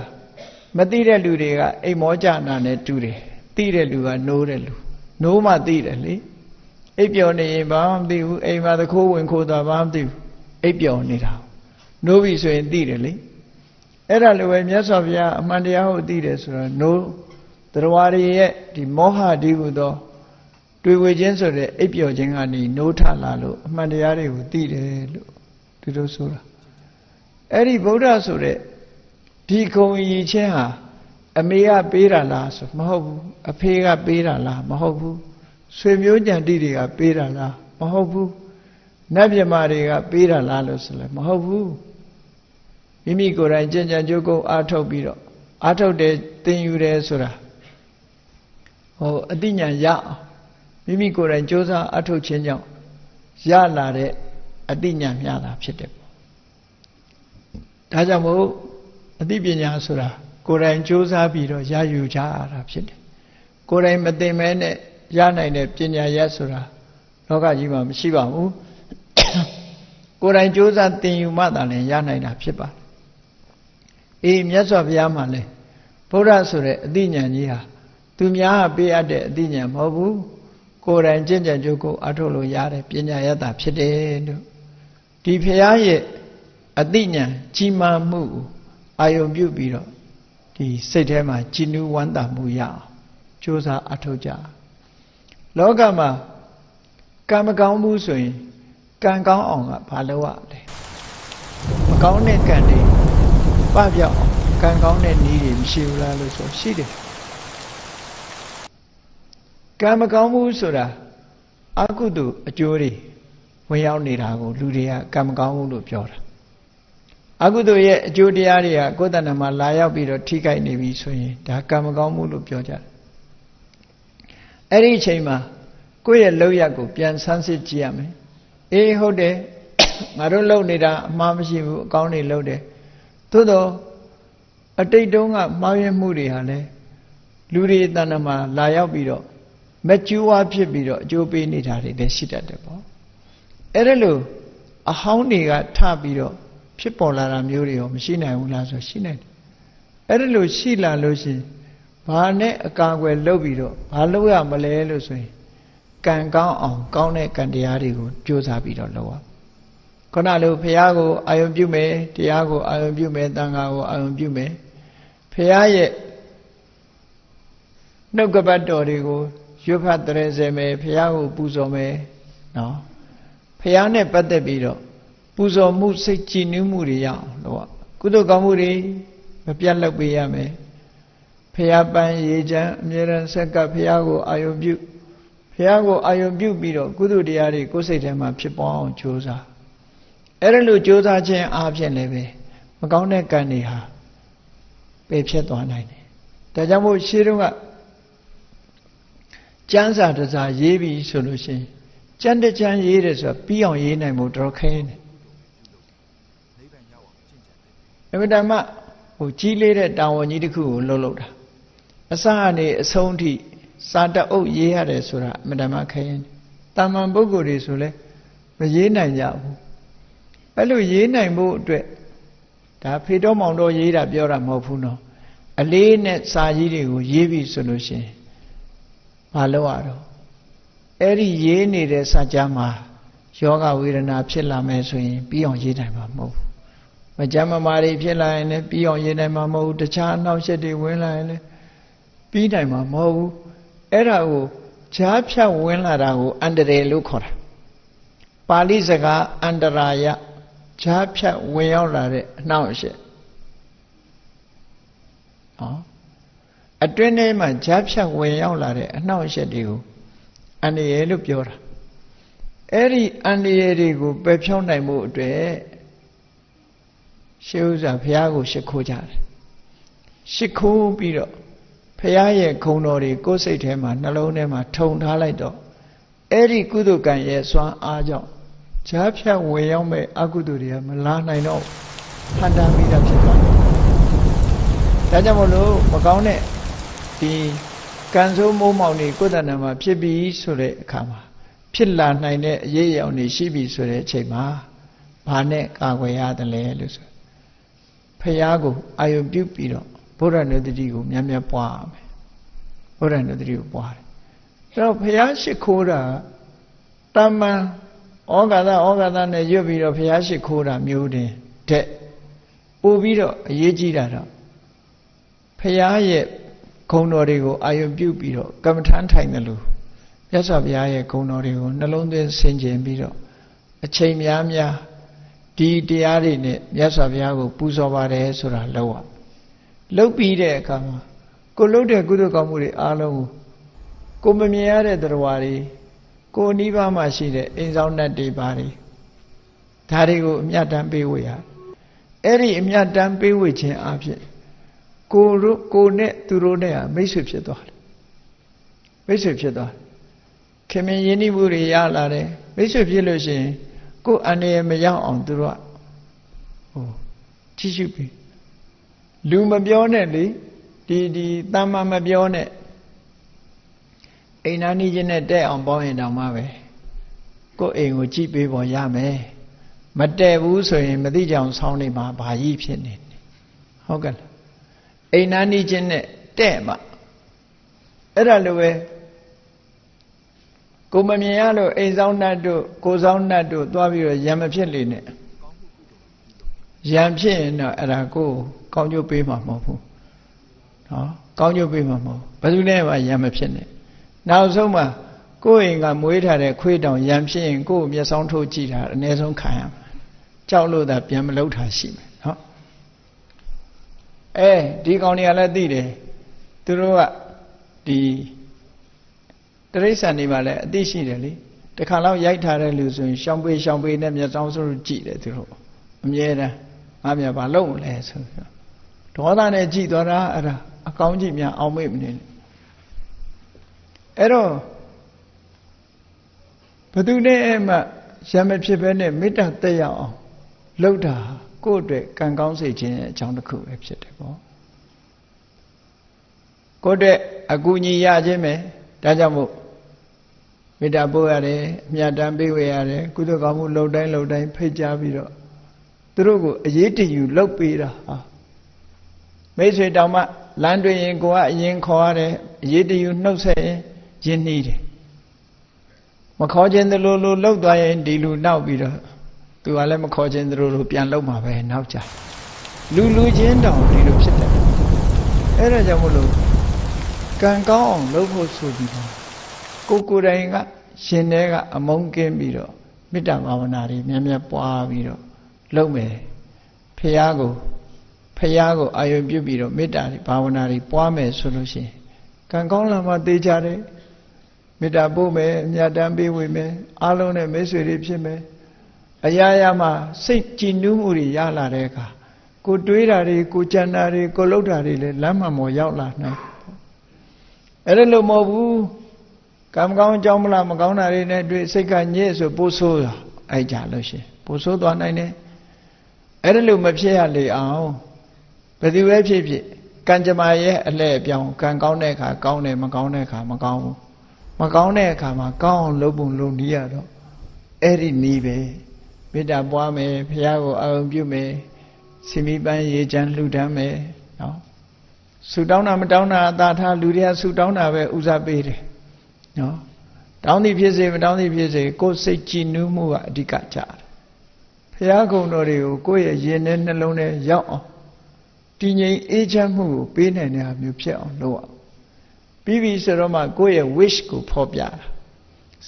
မသိတဲ့လူတွေကအိမ်မောကြနာနဲ့တူတယ်သိတဲ့လူကနိုးတဲ့လူနိုးမှသိတယ်လေအိပ်ပျော်နေရင်ဘာမှမသိဘူးအိမ်မှာသခိုးဝင်ခိုးသွားဘာမှမသိဘူးအိပ်ပျော်နေတာနိုးပြီဆိုရင်သိတယ်လေအဲ့ဒါလိုပဲမြတ်စွာဘုရားအမှန်တရားကိုသိတယ်ဆိုတာနိုးတရားတွေရဲ့ဒီမောဟဒီဟုသောတွေ့ဝေခြင်းဆိုတဲ့အိပ်ပျော်ခြင်းကနေနိုးထလာလို့အမှန်တရားတွေကိုသိတယ်လို့ ဒီလိုဆိုတာအဲ့ဒီဗုဒ္ဓဆိုတဲ့ဒီဂုံရည်ချင်းဟာအမေကပေးတာလားဆိုမဟုတ်ဘူးအဖေကပေးတာလားမဟုတ်ဘူးဆွေမျိုးကြံတိတွေကပေးတာလားမဟုတ်ဘူးနတ်မြမာတွေကပေးတာလားလို့ဆိုလဲမဟုတ်ဘူးမိမိကိုယ်တိုင်ကြင်ကြံကြိုးကုပ်အားထုတ်ပြီးတော့အားထုတ်တယ်သင်ယူတယ်ဆိုတာအသိဉာဏ်ရအောင်မိမိကိုယ်တိုင်ကြိုးစားအားထုတ်ခြင်းကြောင့်ရလာတဲ့အသိဉာဏ်မျှတာဖြစ်တယ်ပေါ့ဒါကြောင့်မို့အသိပညာဆိုတာကိုယ်တိုင်ကြိုးစားပြီးတော့ရယူကြရတာဖြစ်တယ်ကိုယ်တိုင်မသိမဲနဲ့ရနိုင်တဲ့ပညာရဆိုတာလောကကြီးမှာမရှိပါဘူးကိုယ်တိုင်ကြိုးစားသင်ယူမှသာလည်းရနိုင်တာဖြစ်ပါတယ်အေးမြတ်စွာဘုရားမှာလည်းဗုဒ္ဓဆိုတဲ့အသိဉာဏ်ကြီးဟာသူများပေးအပ်တဲ့အသိဉာဏ်မဟုတ်ဘူးကိုယ်တိုင်ကျင့်ကြံကြိုးကိုအထုတ်လို့ရတဲ့ပညာရတာဖြစ်တယ်လို့ဒီဘုရားရဲ့အသိဉာဏ်ကြီးမားမှုအာယုံပြုပြီးတော့ဒီစိတ်ထဲမှာကြည်နူးဝမ်းသာမှုရအောင်ကြိုးစားအထုတ်ကြလောကမှာကံမကောင်းဘူးဆိုရင်ကံကောင်းအောင်ကဘာလုပ်ရလဲမကောင်းတဲ့ကံတွေပပျောက်အောင်ကံကောင်းတဲ့နည်းတွေမရှိဘူးလားလို့ဆိုရှိတယ်ကံမကောင်းဘူးဆိုတာအကုသိုလ်အကျိုးတွေဝင်ရောက်နေတာကိုလူတွေကကံမကောင်းဘူးလို့ပြောတာအကုသိုလ်ရဲ့အကျိုးတရားတွေကကိုယ်တဏ္ဍာမှာလာရောက်ပြီးတော့ထိခိုက်နေပြီဆိုရင်ဒါကံမကောင်းဘူးလို့ပြောကြတယ်အဲ့ဒီအချိန်မှာကိုယ့်ရဲ့လောက်ရကိုပြန်ဆန်းစစ်ကြည့်ရမယ်အေးဟုတ်တယ်ငါတို့လုပ်နေတာအမှားမရှိဘူးအကောင်းတွေလုပ်တယ်သို့တော့အတိတ်တုန်းကမှားယွင်းမှုတွေဟာလည်းလူတွေတဏ္ဍာမှာလာရောက်ပြီးတော့မကျူးဝါဖြစ်ပြီးတော့အကျိုးပေးနေတာတွေလည်းရှိတတ်တယ်ပေါ့အဲ့ဒါလို့အဟောင်းတွေကထပြီးတော့ဖြစ်ပေါ်လာတာမျိုးတွေရောမရှိနိုင်ဘူးလားဆိုရှိနိုင်တယ်အဲ့ဒါလို့ရှိလာလို့ရှိရင်ဘာနဲ့အကာအကွယ်လုပ်ပြီးတော့ဘာလုပ်ရမလဲလို့ဆိုရင်ကံကောင်းအောင်ကောင်းတဲ့ကံတရားတွေကိုကြိုးစားပြီးတော့လုပ်ရခုနလိုဘုရားကိုအာယုံပြုမယ်တရားကိုအာယုံပြုမယ်သံဃာကိုအာယုံပြုမယ်ဘုရားရဲ့နှုတ်ကပတ်တော်တွေကိုရွတ်ဖတ်တရေစေမယ်ဘုရားကိုပူဇော်မယ်နော်ဘုရားနဲ့ပတ်သက်ပြီးတော့ပူဇော်မှုစိတ်ကြည်နူးမှုတွေရအောင်လို့ကုသိုလ်ကောင်းမှုတွေမပြတ်လုပ်ပေးရမယ်ဘုရားပန်းရေချမ်းအမြဲတမ်းဆက်ကပ်ဘုရားကိုအာယုံပြုဘုရားကိုအာယုံပြုပြီးတော့ကုသိုလ်တရားတွေကိုယ်စိတ်ထဲမှာဖြစ်ပေါ်အောင်ကြိုးစားအဲ့ဒါလို့ကြိုးစားခြင်းအားဖြင့်လည်းပဲမကောင်းတဲ့ကံတွေဟာပယ်ဖြစ်သွားနိုင်တယ်ဒါကြောင့်မို့ရှေးတုန်းကကျမ်းစာတစ်စာရေးပြီးဆိုလို့ရှိရင်ကျမ်းတစ်ကျမ်းရေးတယ်ဆိုတာပြီးအောင်ရေးနိုင်ဖို့တော်ခင်းတယ်အမှန်တမ်းကြီးလေးတဲ့တာဝန်ကြီးတစ်ခုကိုလုပ်တာအစကနေအဆုံးထိစာတအုပ်ရေးရတယ်ဆိုတာအမှန်တမ်းခင်းတာမန်ပုဂ္ဂိုလ်တွေဆိုလဲမရေးနိုင်ကြဘူးအဲ့လိုရေးနိုင်ဖို့အတွက်ဒါဖေတော်မောင်တော်ရေးတာပြောတာမဟုတ်ဘူးနော်အလေးနဲ့စာကြီးတွေကိုရေးပြီးဆိုလို့ရှိရင်မလုပ်ရတော့အဲ့ဒီရေးနေတဲ့စာကြားမှာယောဂဝေဒနာဖြစ်လာမယ်ဆိုရင်ပြီးအောင်ရေးနိုင်မှာမဟုတ်ဘူးမကြမ်းမမာတွေဖြစ်လာရင်လည်းပြီးအောင်ရေးနိုင်မှာမဟုတ်ဘူးတခြားအနှောက်အယှက်တွေဝင်လာရင်လည်းပြီးနိုင်မှာမဟုတ်ဘူးအဲ့ဒါကိုဈာဖြတ်ဝင်လာတာကိုအန္တရာယ်လို့ခေါ်တာပါဠိစကားအန္တရာယဈာဖြတ်ဝင်ရောက်လာတဲ့အနှောက်အယှက်အတွင်းထဲမှာဈာဖြတ်ဝင်ရောက်လာတဲ့အနှောက်အယှက်တွေကိုအန္တရာယ်လို့ပြောတာအဲ့ဒီအန္တရာယ်တွေကိုပယ်ဖြောင်းနိုင်မှုအတွက်ရှေးဥစွာဘုရားကိုရှိခိုးကြတယ်ရှိခိုးပြီးတော့ဘုရားရဲ့ဂုဏ်တော်တွေကိုယ်စိတ်ထဲမှာနှလုံးထဲမှာထုံထားလိုက်တော့အဲ့ဒီကုသိုလ်ကံရဲ့စွမ်းအားကြောင့်ဈာဖြတ်ဝင်ရောက်မဲ့အကုသိုလ်တွေကမလာနိုင်တော့ဟန်တာမိတာဖြစ်သွားတယ်ဒါကြောင့်မလို့မကောင်းတဲ့ဒီကံဆိုးမိုးမောင်တွေကိုယ်တဏ္ဍာမှာဖြစ်ပြီးဆိုတဲ့အခါမှာဖြစ်လာနိုင်တဲ့အရေးအယောင်တွေရှိပြီဆိုတဲ့အချိန်မှာဘာနဲ့ကာကွယ်ရတယ်လဲလို့ဆိုဖရာကိုအာယုပြုပြီးတော့ဘုရားနုတ္တိကိုမြတ်မြတ်ပွားရမယ်ဘုရားနုတ္တိကိုပွားတယ်အဲ့တော့ဖရာရှိခိုးတာတမန်ဩဃာသနဲ့ရွတ်ပြီးတော့ဖရာရှိခိုးတာမျိုးတင်တဲ့ပို့ပြီးတော့အရေးကြီးတာတော့ဖရာရဲ့ဂုဏ်တော်တွေကိုအာယုပြုပြီးတော့ကမ္မထမ်းထိုင်တယ်လို့မြတ်စွာဘုရားရဲ့ဂုဏ်တော်တွေကိုနှလုံးသွင်းဆင်ခြင်ပြီးတော့အချိန်များ ဒီတရားတွေနဲ့မြတ်စွာဘုရားကိုပူဇော်ပါတယ်ဆိုတာလောက်ပြီးတဲ့အခါမှာကိုလုပ်တဲ့ကုသိုလ်ကောင်းမှုတွေအားလုံးကိုမမြင်ရတဲ့တရားတွေကိုနိဗ္ဗာန်မှာရှိတဲ့အိမ်ဆောင်တတ်တွေပါတယ်ဒါတွေကိုအမြတ်တမ်းပေးဝေရအဲ့ဒီအမြတ်တမ်းပေးဝေခြင်းအဖြစ်ကိုနဲ့သူတို့နဲ့မိတ်ဆွေဖြစ်သွားတယ်မိတ်ဆွေဖြစ်သွားခင်မင်ယဉ်ဤမှုတွေရလာတယ်မိတ်ဆွေဖြစ်လို့ရှိရင်ကိုယ်အန္တရာယ်မရောက်အောင်သူတို့ကကြည့်ရှုပြီးလူမပြောနဲ့လေဒီတမ္မာမပြောနဲ့အိမ်နာနီးချင်းနဲ့တဲ့အောင်ပေါင်းရင်တောင်မှပဲကိုယ်အိမ်ကိုကြည့်ပေးပေါ်ရမယ်မတဲ့ဘူးဆိုရင်မသိကြအောင်ဆောင်းနေမှာဘာကြီးဖြစ်နေဟုတ်ကဲ့လားအိမ်နာနီးချင်းနဲ့တဲ့မှအဲ့ဒါလိုပဲကိုမမြင်ရလို့အိမ်ဆောင်နှတ်တို့ကိုဆောင်နှတ်တို့သွားပြီးတော့ရံမဖြစ်လေနဲ့ရံဖြစ်ရင်တော့အဲ့ဒါကိုကောင်းကျိုးပေးမှာမဟုတ်ဘူးနော်ကောင်းကျိုးပေးမှာမဟုတ်ဘယ်သူနဲ့မှရံမဖြစ်နဲ့နောက်ဆုံးမှာကိုယ့်အိမ်ကမွေးထားတဲ့ခွေးတောင်ရံဖြစ်ရင်ကိုယ့်မျက်စောင်းထိုးကြည့်တာအနည်းဆုံးခံရမှာကြောက်လို့သာပြန်မလုပ်တာရှိမယ်နော်ဒီကောင်တွေကလည်းသိတယ်သူတို့ကဒီတရိစ္ဆာန်တွေမှာလည်းအသိရှိတယ်လေတခါလောက်ရိုက်ထားတဲ့လူဆိုရင်ရှောင်းပေးနဲ့မျက်စောင်းစိုးကြည့်တယ်သူတို့အမြဲတမ်းငါမြတ်ဘာလုပ်မလဲဆိုပြီးဒေါသနဲ့ကြည့်သွားတာအဲ့ဒါအကောင်းကြီးများအောင်မေ့မနေနဲ့အဲ့တော့ဘသူနဲ့မှရံမဖြစ်ပဲနဲ့မေတ္တာတက်ရောက်အောင်လုပ်တာကိုယ့်အတွက်ကံကောင်းစေခြင်းအကြောင်းတစ်ခုပဲဖြစ်တယ်ပေါ့ကိုယ့်အတွက်အကူအညီရခြင်းပဲဒါကြောင့်မို့မေတ္တာပို့ရတယ်အမြတ်တမ်းပေးဝေရတယ်ကုသိုလ်ကောင်းမှုလုပ်တိုင်းဖိတ်ကြားပြီးတော့သူတို့ကိုအရေးတယူလုပ်ပေးတာမိတ်ဆွေတောင်မှလမ်းတွေ့ရင်ကိုကအရင်ခေါ်ရတယ်အရေးတယူနှုတ်ဆက်ရင်ရင်းနှီးတယ်မခေါ်ခြင်းသလိုလိုလှုပ်သွားရင်ဒီလူနောက်ပြီးတော့သူကလည်းမခေါ်ခြင်းသလိုလိုပြန်လှုပ်မှာပဲနောက်ကြလူချင်းတောင်ဒီလိုဖြစ်တယ်အဲ့ဒါကြောင့်မို့လို့ကံကောင်းအောင်လုပ်ဖို့ဆိုပြီးတော့ကိုယ်တိုင်ကရှင်ထဲကအမုန်းကင်းပြီးတော့မေတ္တာဘာဝနာတွေမြဲမြဲပွားပြီးတော့လုပ်မယ်ဖရာကိုအာရုံပြုပြီးတော့မေတ္တာတွေဘာဝနာတွေပွားမယ်ဆိုလို့ရှိရင်ကံကောင်းလာမှသိကြတယ်မေတ္တာပို့မယ်အမြတ်တမ်းပေးဝေမယ်အားလုံးနဲ့မိတ်ဆွေတွေဖြစ်မယ်အရာရာမှာစိတ်ကြည်နူးမှုတွေရလာတဲ့အခါကိုတွေးတာတွေကိုကြံတာတွေကိုလှုပ်တာတွေလည်းလမ်းမှန်ပေါ်ရောက်လာနိုင်အဲ့ဒါလို့မဟုတ်ဘူးကံကောင်းကြောင်းမလားမကောင်းတာတွေနဲ့တွေ့စိတ်ကညစ်ဆိုပိုးဆိုးတာအဲ့ကြလို့ရှိရင်ပိုးဆိုးသွားနိုင်တယ်အဲ့ဒါလို့မဖြစ်ရလေအောင်ဘယ်သူပဲဖြစ်ကံကြမ္မာရဲ့အလှည့်အပြောင်းကံကောင်းတဲ့အခါကောင်းတယ်မကောင်းတဲ့အခါမကောင်းဘူးမကောင်းတဲ့အခါမှာကောင်းအောင်လုပ်ပုံလုပ်နည်းရတော့အဲ့ဒီနည်းပဲမေတ္တာပွားမယ်ဘုရားကိုအာရုံပြုမယ်စီမီပန်းရေချမ်းလှူဒန်းမယ်နော်ဆုတောင်းတာမတောင်းတာအသာထားလူတွေကဆုတောင်းတာပဲဥစားပေးတယ်နော်တောင်းသည်ဖြစ်စေမတောင်းသည်ဖြစ်စေကိုယ်စိတ်ကြည်နူးမှုကအဓိကကြတယ်ဘုရားကုံတော်တွေကိုကိုယ့်ရဲ့ရင်ထဲနှလုံးထဲရောက်အောင်တည်ငြိမ်အေးချမ်းမှုကိုပေးနိုင်တဲ့အမျိုးဖြစ်အောင်လုပ်အောင်ပြီးပြီဆိုတော့မှကိုယ့်ရဲ့ wish ကိုဖော်ပြတာ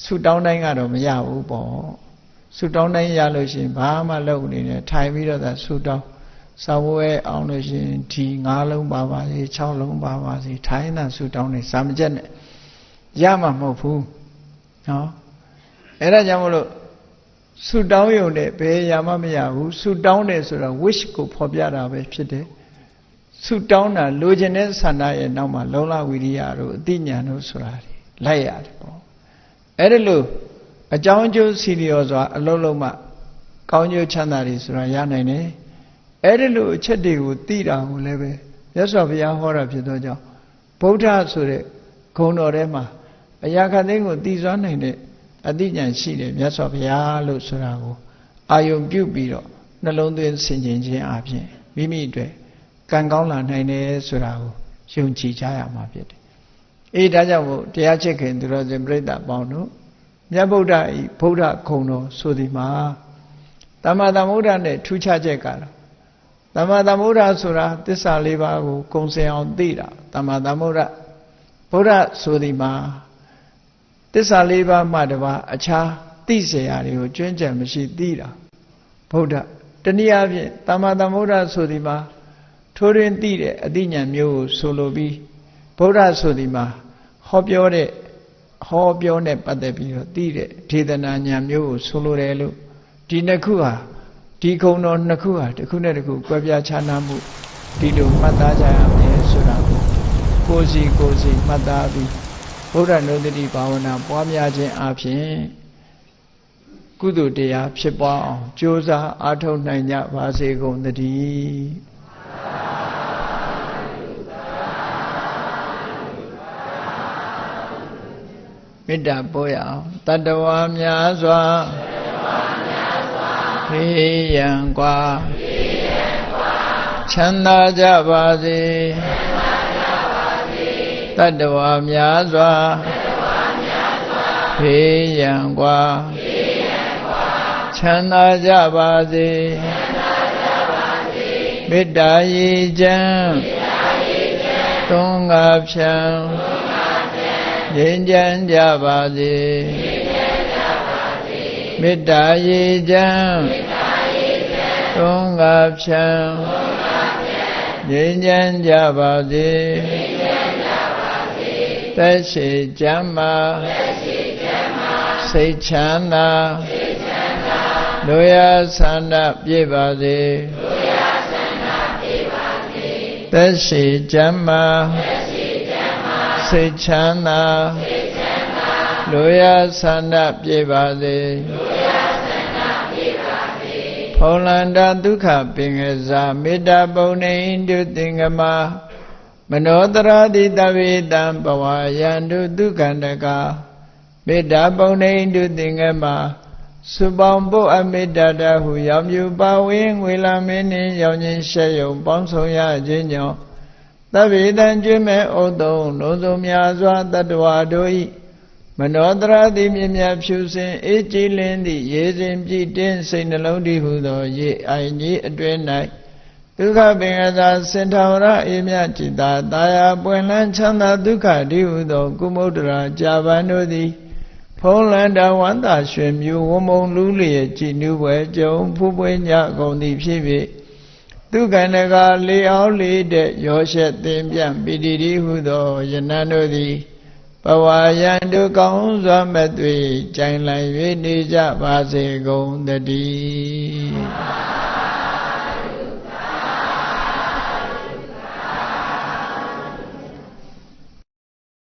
ဆုတောင်းတိုင်းကတော့မရဘူးပေါ့ဆုတောင်းတိုင်းရလို့ရှိရင်ဘာမှလုပ်နေနဲ့ထိုင်ပြီးတော့သာဆုတောင်းစာဝဲအောင်လို့ရှိရင်ဒီ9လုံးပါပါစေ6လုံးပါပါစေထိုင်တာဆုတောင်းနေစာမကျက်နဲ့ရမှာမဟုတ်ဘူးနော်အဲ့ဒါကြောင့်မလို့ဆုတောင်းရုံနဲ့ဘယ်ရမှမရဘူးဆုတောင်းတယ်ဆိုတာ wish ကိုဖော်ပြတာပဲဖြစ်တယ်ဆုတောင်းတာလိုချင်တဲ့ဆန္ဒရဲ့နောက်မှာလုံလဝိရိယတို့အသိဉာဏ်တို့ဆိုတာလိုက်ရတယ်ပေါ့အဲ့ဒါလို့အကြောင်းအကျိုးစီလျော်စွာအလုံးလုံးမှကောင်းကျိုးချမ်းသာတွေဆိုတာရနိုင်တယ်အဲ့ဒါလို့အချက်တွေကိုသိတာကိုလည်းပဲမြတ်စွာဘုရားဟောတာဖြစ်သောကြောင့်ဗုဒ္ဓဆိုတဲ့ဂုဏ်တော်ထဲမှာအရာခသိန်းကိုသိစွမ်းနိုင်တဲ့အသိဉာဏ်ရှိတယ်မြတ်စွာဘုရားလို့ဆိုတာကိုအာယုံပြုပြီးတော့နှလုံးသွင်းဆင်ခြင်ခြင်းအပြင်မိမိအတွက်ကံကောင်းလာနိုင်တယ်ဆိုတာကိုယုံကြည်ကြရမှာဖြစ်တယ်ဒါကြောင့်မို့တရားချစ်ခင်သူတော်စင်ပြိဿပေါင်းတို့မြတ်ဗုဒ္ဓဤဗုဒ္ဓဂုဏ်တော်ဆိုဒီမှာသမ္မာသမ္ဗုဒ္ဓနဲ့ထူးခြားချက်ကတော့သမ္မာသမ္ဗုဒ္ဓဆိုတာသစ္စာ၄ပါးကိုကုံစင်အောင်သိတာသမ္မာသမ္ဗုဒ္ဓဗုဒ္ဓဆိုဒီမှာသစ္စာ၄ပါးမှတပါအခြားသိเสียရာတွေကိုကျွမ်းကျင်မရှိသိတာဗုဒ္ဓ တနည်းအားဖြင့်သမ္မာသမ္ဗုဒ္ဓဆိုဒီမှာထိုးရင်းသိတဲ့အသိဉာဏ်မျိုးကိုဆိုလိုပြီးဗုဒ္ဓဆိုဒီမှာဟောပြောနဲ့ပတ်သက်ပြီးတော့သိတဲ့ဒေသနာဉာဏ်မျိုးကိုဆိုလိုတယ်လို့ဒီနှစ်ခုဟာဒီခုံတော်နှစ်ခုဟာတစ်ခုနဲ့တစ်ခုကွဲပြားခြားနားမှုဒီလိုမှတ်သားကြရမယ်ဆိုတာကိုယ်စီမှတ်သားပြီးဗုဒ္ဓနုဒတိဘာဝနာပွားများခြင်းအပြင်ကုသိုလ်တရားဖြစ်ပွားအောင်ကြိုးစားအားထုတ်နိုင်ကြပါစေကုန်သတည်းမေတ္တာပို့ရအောင်တတ္တဝါများစွာဖေးရန်กว่าချမ်းသာကြပါစေတတ္တဝါများစွာဖေးရန်กว่าချမ်းသာကြပါစေမေတ္တာရေချမ်းသုံးငါဖြံငြိမ်းချမ်းကြပါစေမေတ္တာရေချမ်းသုံးငါဖြံငြိမ်းချမ်းကြပါစေသက်ရှိချမ်းသာစိတ်ချမ်းသာလူရဆန္ဒပြည့်ပါစေသက်ရှိချမ်းသာစိတ်ချမ်းသာလူရဆန္ဒပြည့်ပါစေဖုံလန္တာဒုက္ခပင်ကစားမေတ္တာပုံနေတုသင်္ကမမနောတရာတိတဝေတံဘဝယန္တုဒုက္ခန္တကမေတ္တာပုံနေတုသင်္ကမစုပေါင်းဖို့အမေတ္တာတဟုရောင်ပြူပါဝင်းငွေလာမင်းနှင့်ရောင်ချင်းရှက်ယုံပေါင်းဆောင်ရခြင်းကြောင့်သဗ္ဗေတံကျွေးမဲ့ဩတုံလုံးစုံများစွာတတ္တဝါတို့၏မနောတရာတိမြင်မြဖြူစင်အေးကြည်လင်းသည့်ရေစဉ်ပြည့်တင်းစိတ်နှလုံးတည်ဟုသောရေအိုင်ကြီးအတွင်း၌ဒုက္ခပင်ကသာစင်ထာဝရအေးမြจิตာတာယာပွင့်လန်းချမ်းသာဒုက္ခတည်ဟုသောကုမုဒ္ဒရာကြာပန်တို့သည်ဖုံးလန္တာဝန္တာရွှင်မြူဝမုံလူလျက်ကြည်နူးပွဲကြုံဖူးပွေးညကုန်သည်ဖြစ်၍ဒုက္ခန္တကလေအောင်လေးတဲ့ရောရှက်သင်ပြန့်ပိတိတိဟုသောယနံတို့သည်ဘဝယံတို့ကောင်းစွာမဲ့သွေကြိုင်လည်၍နေကြပါစေကုန်သတည်း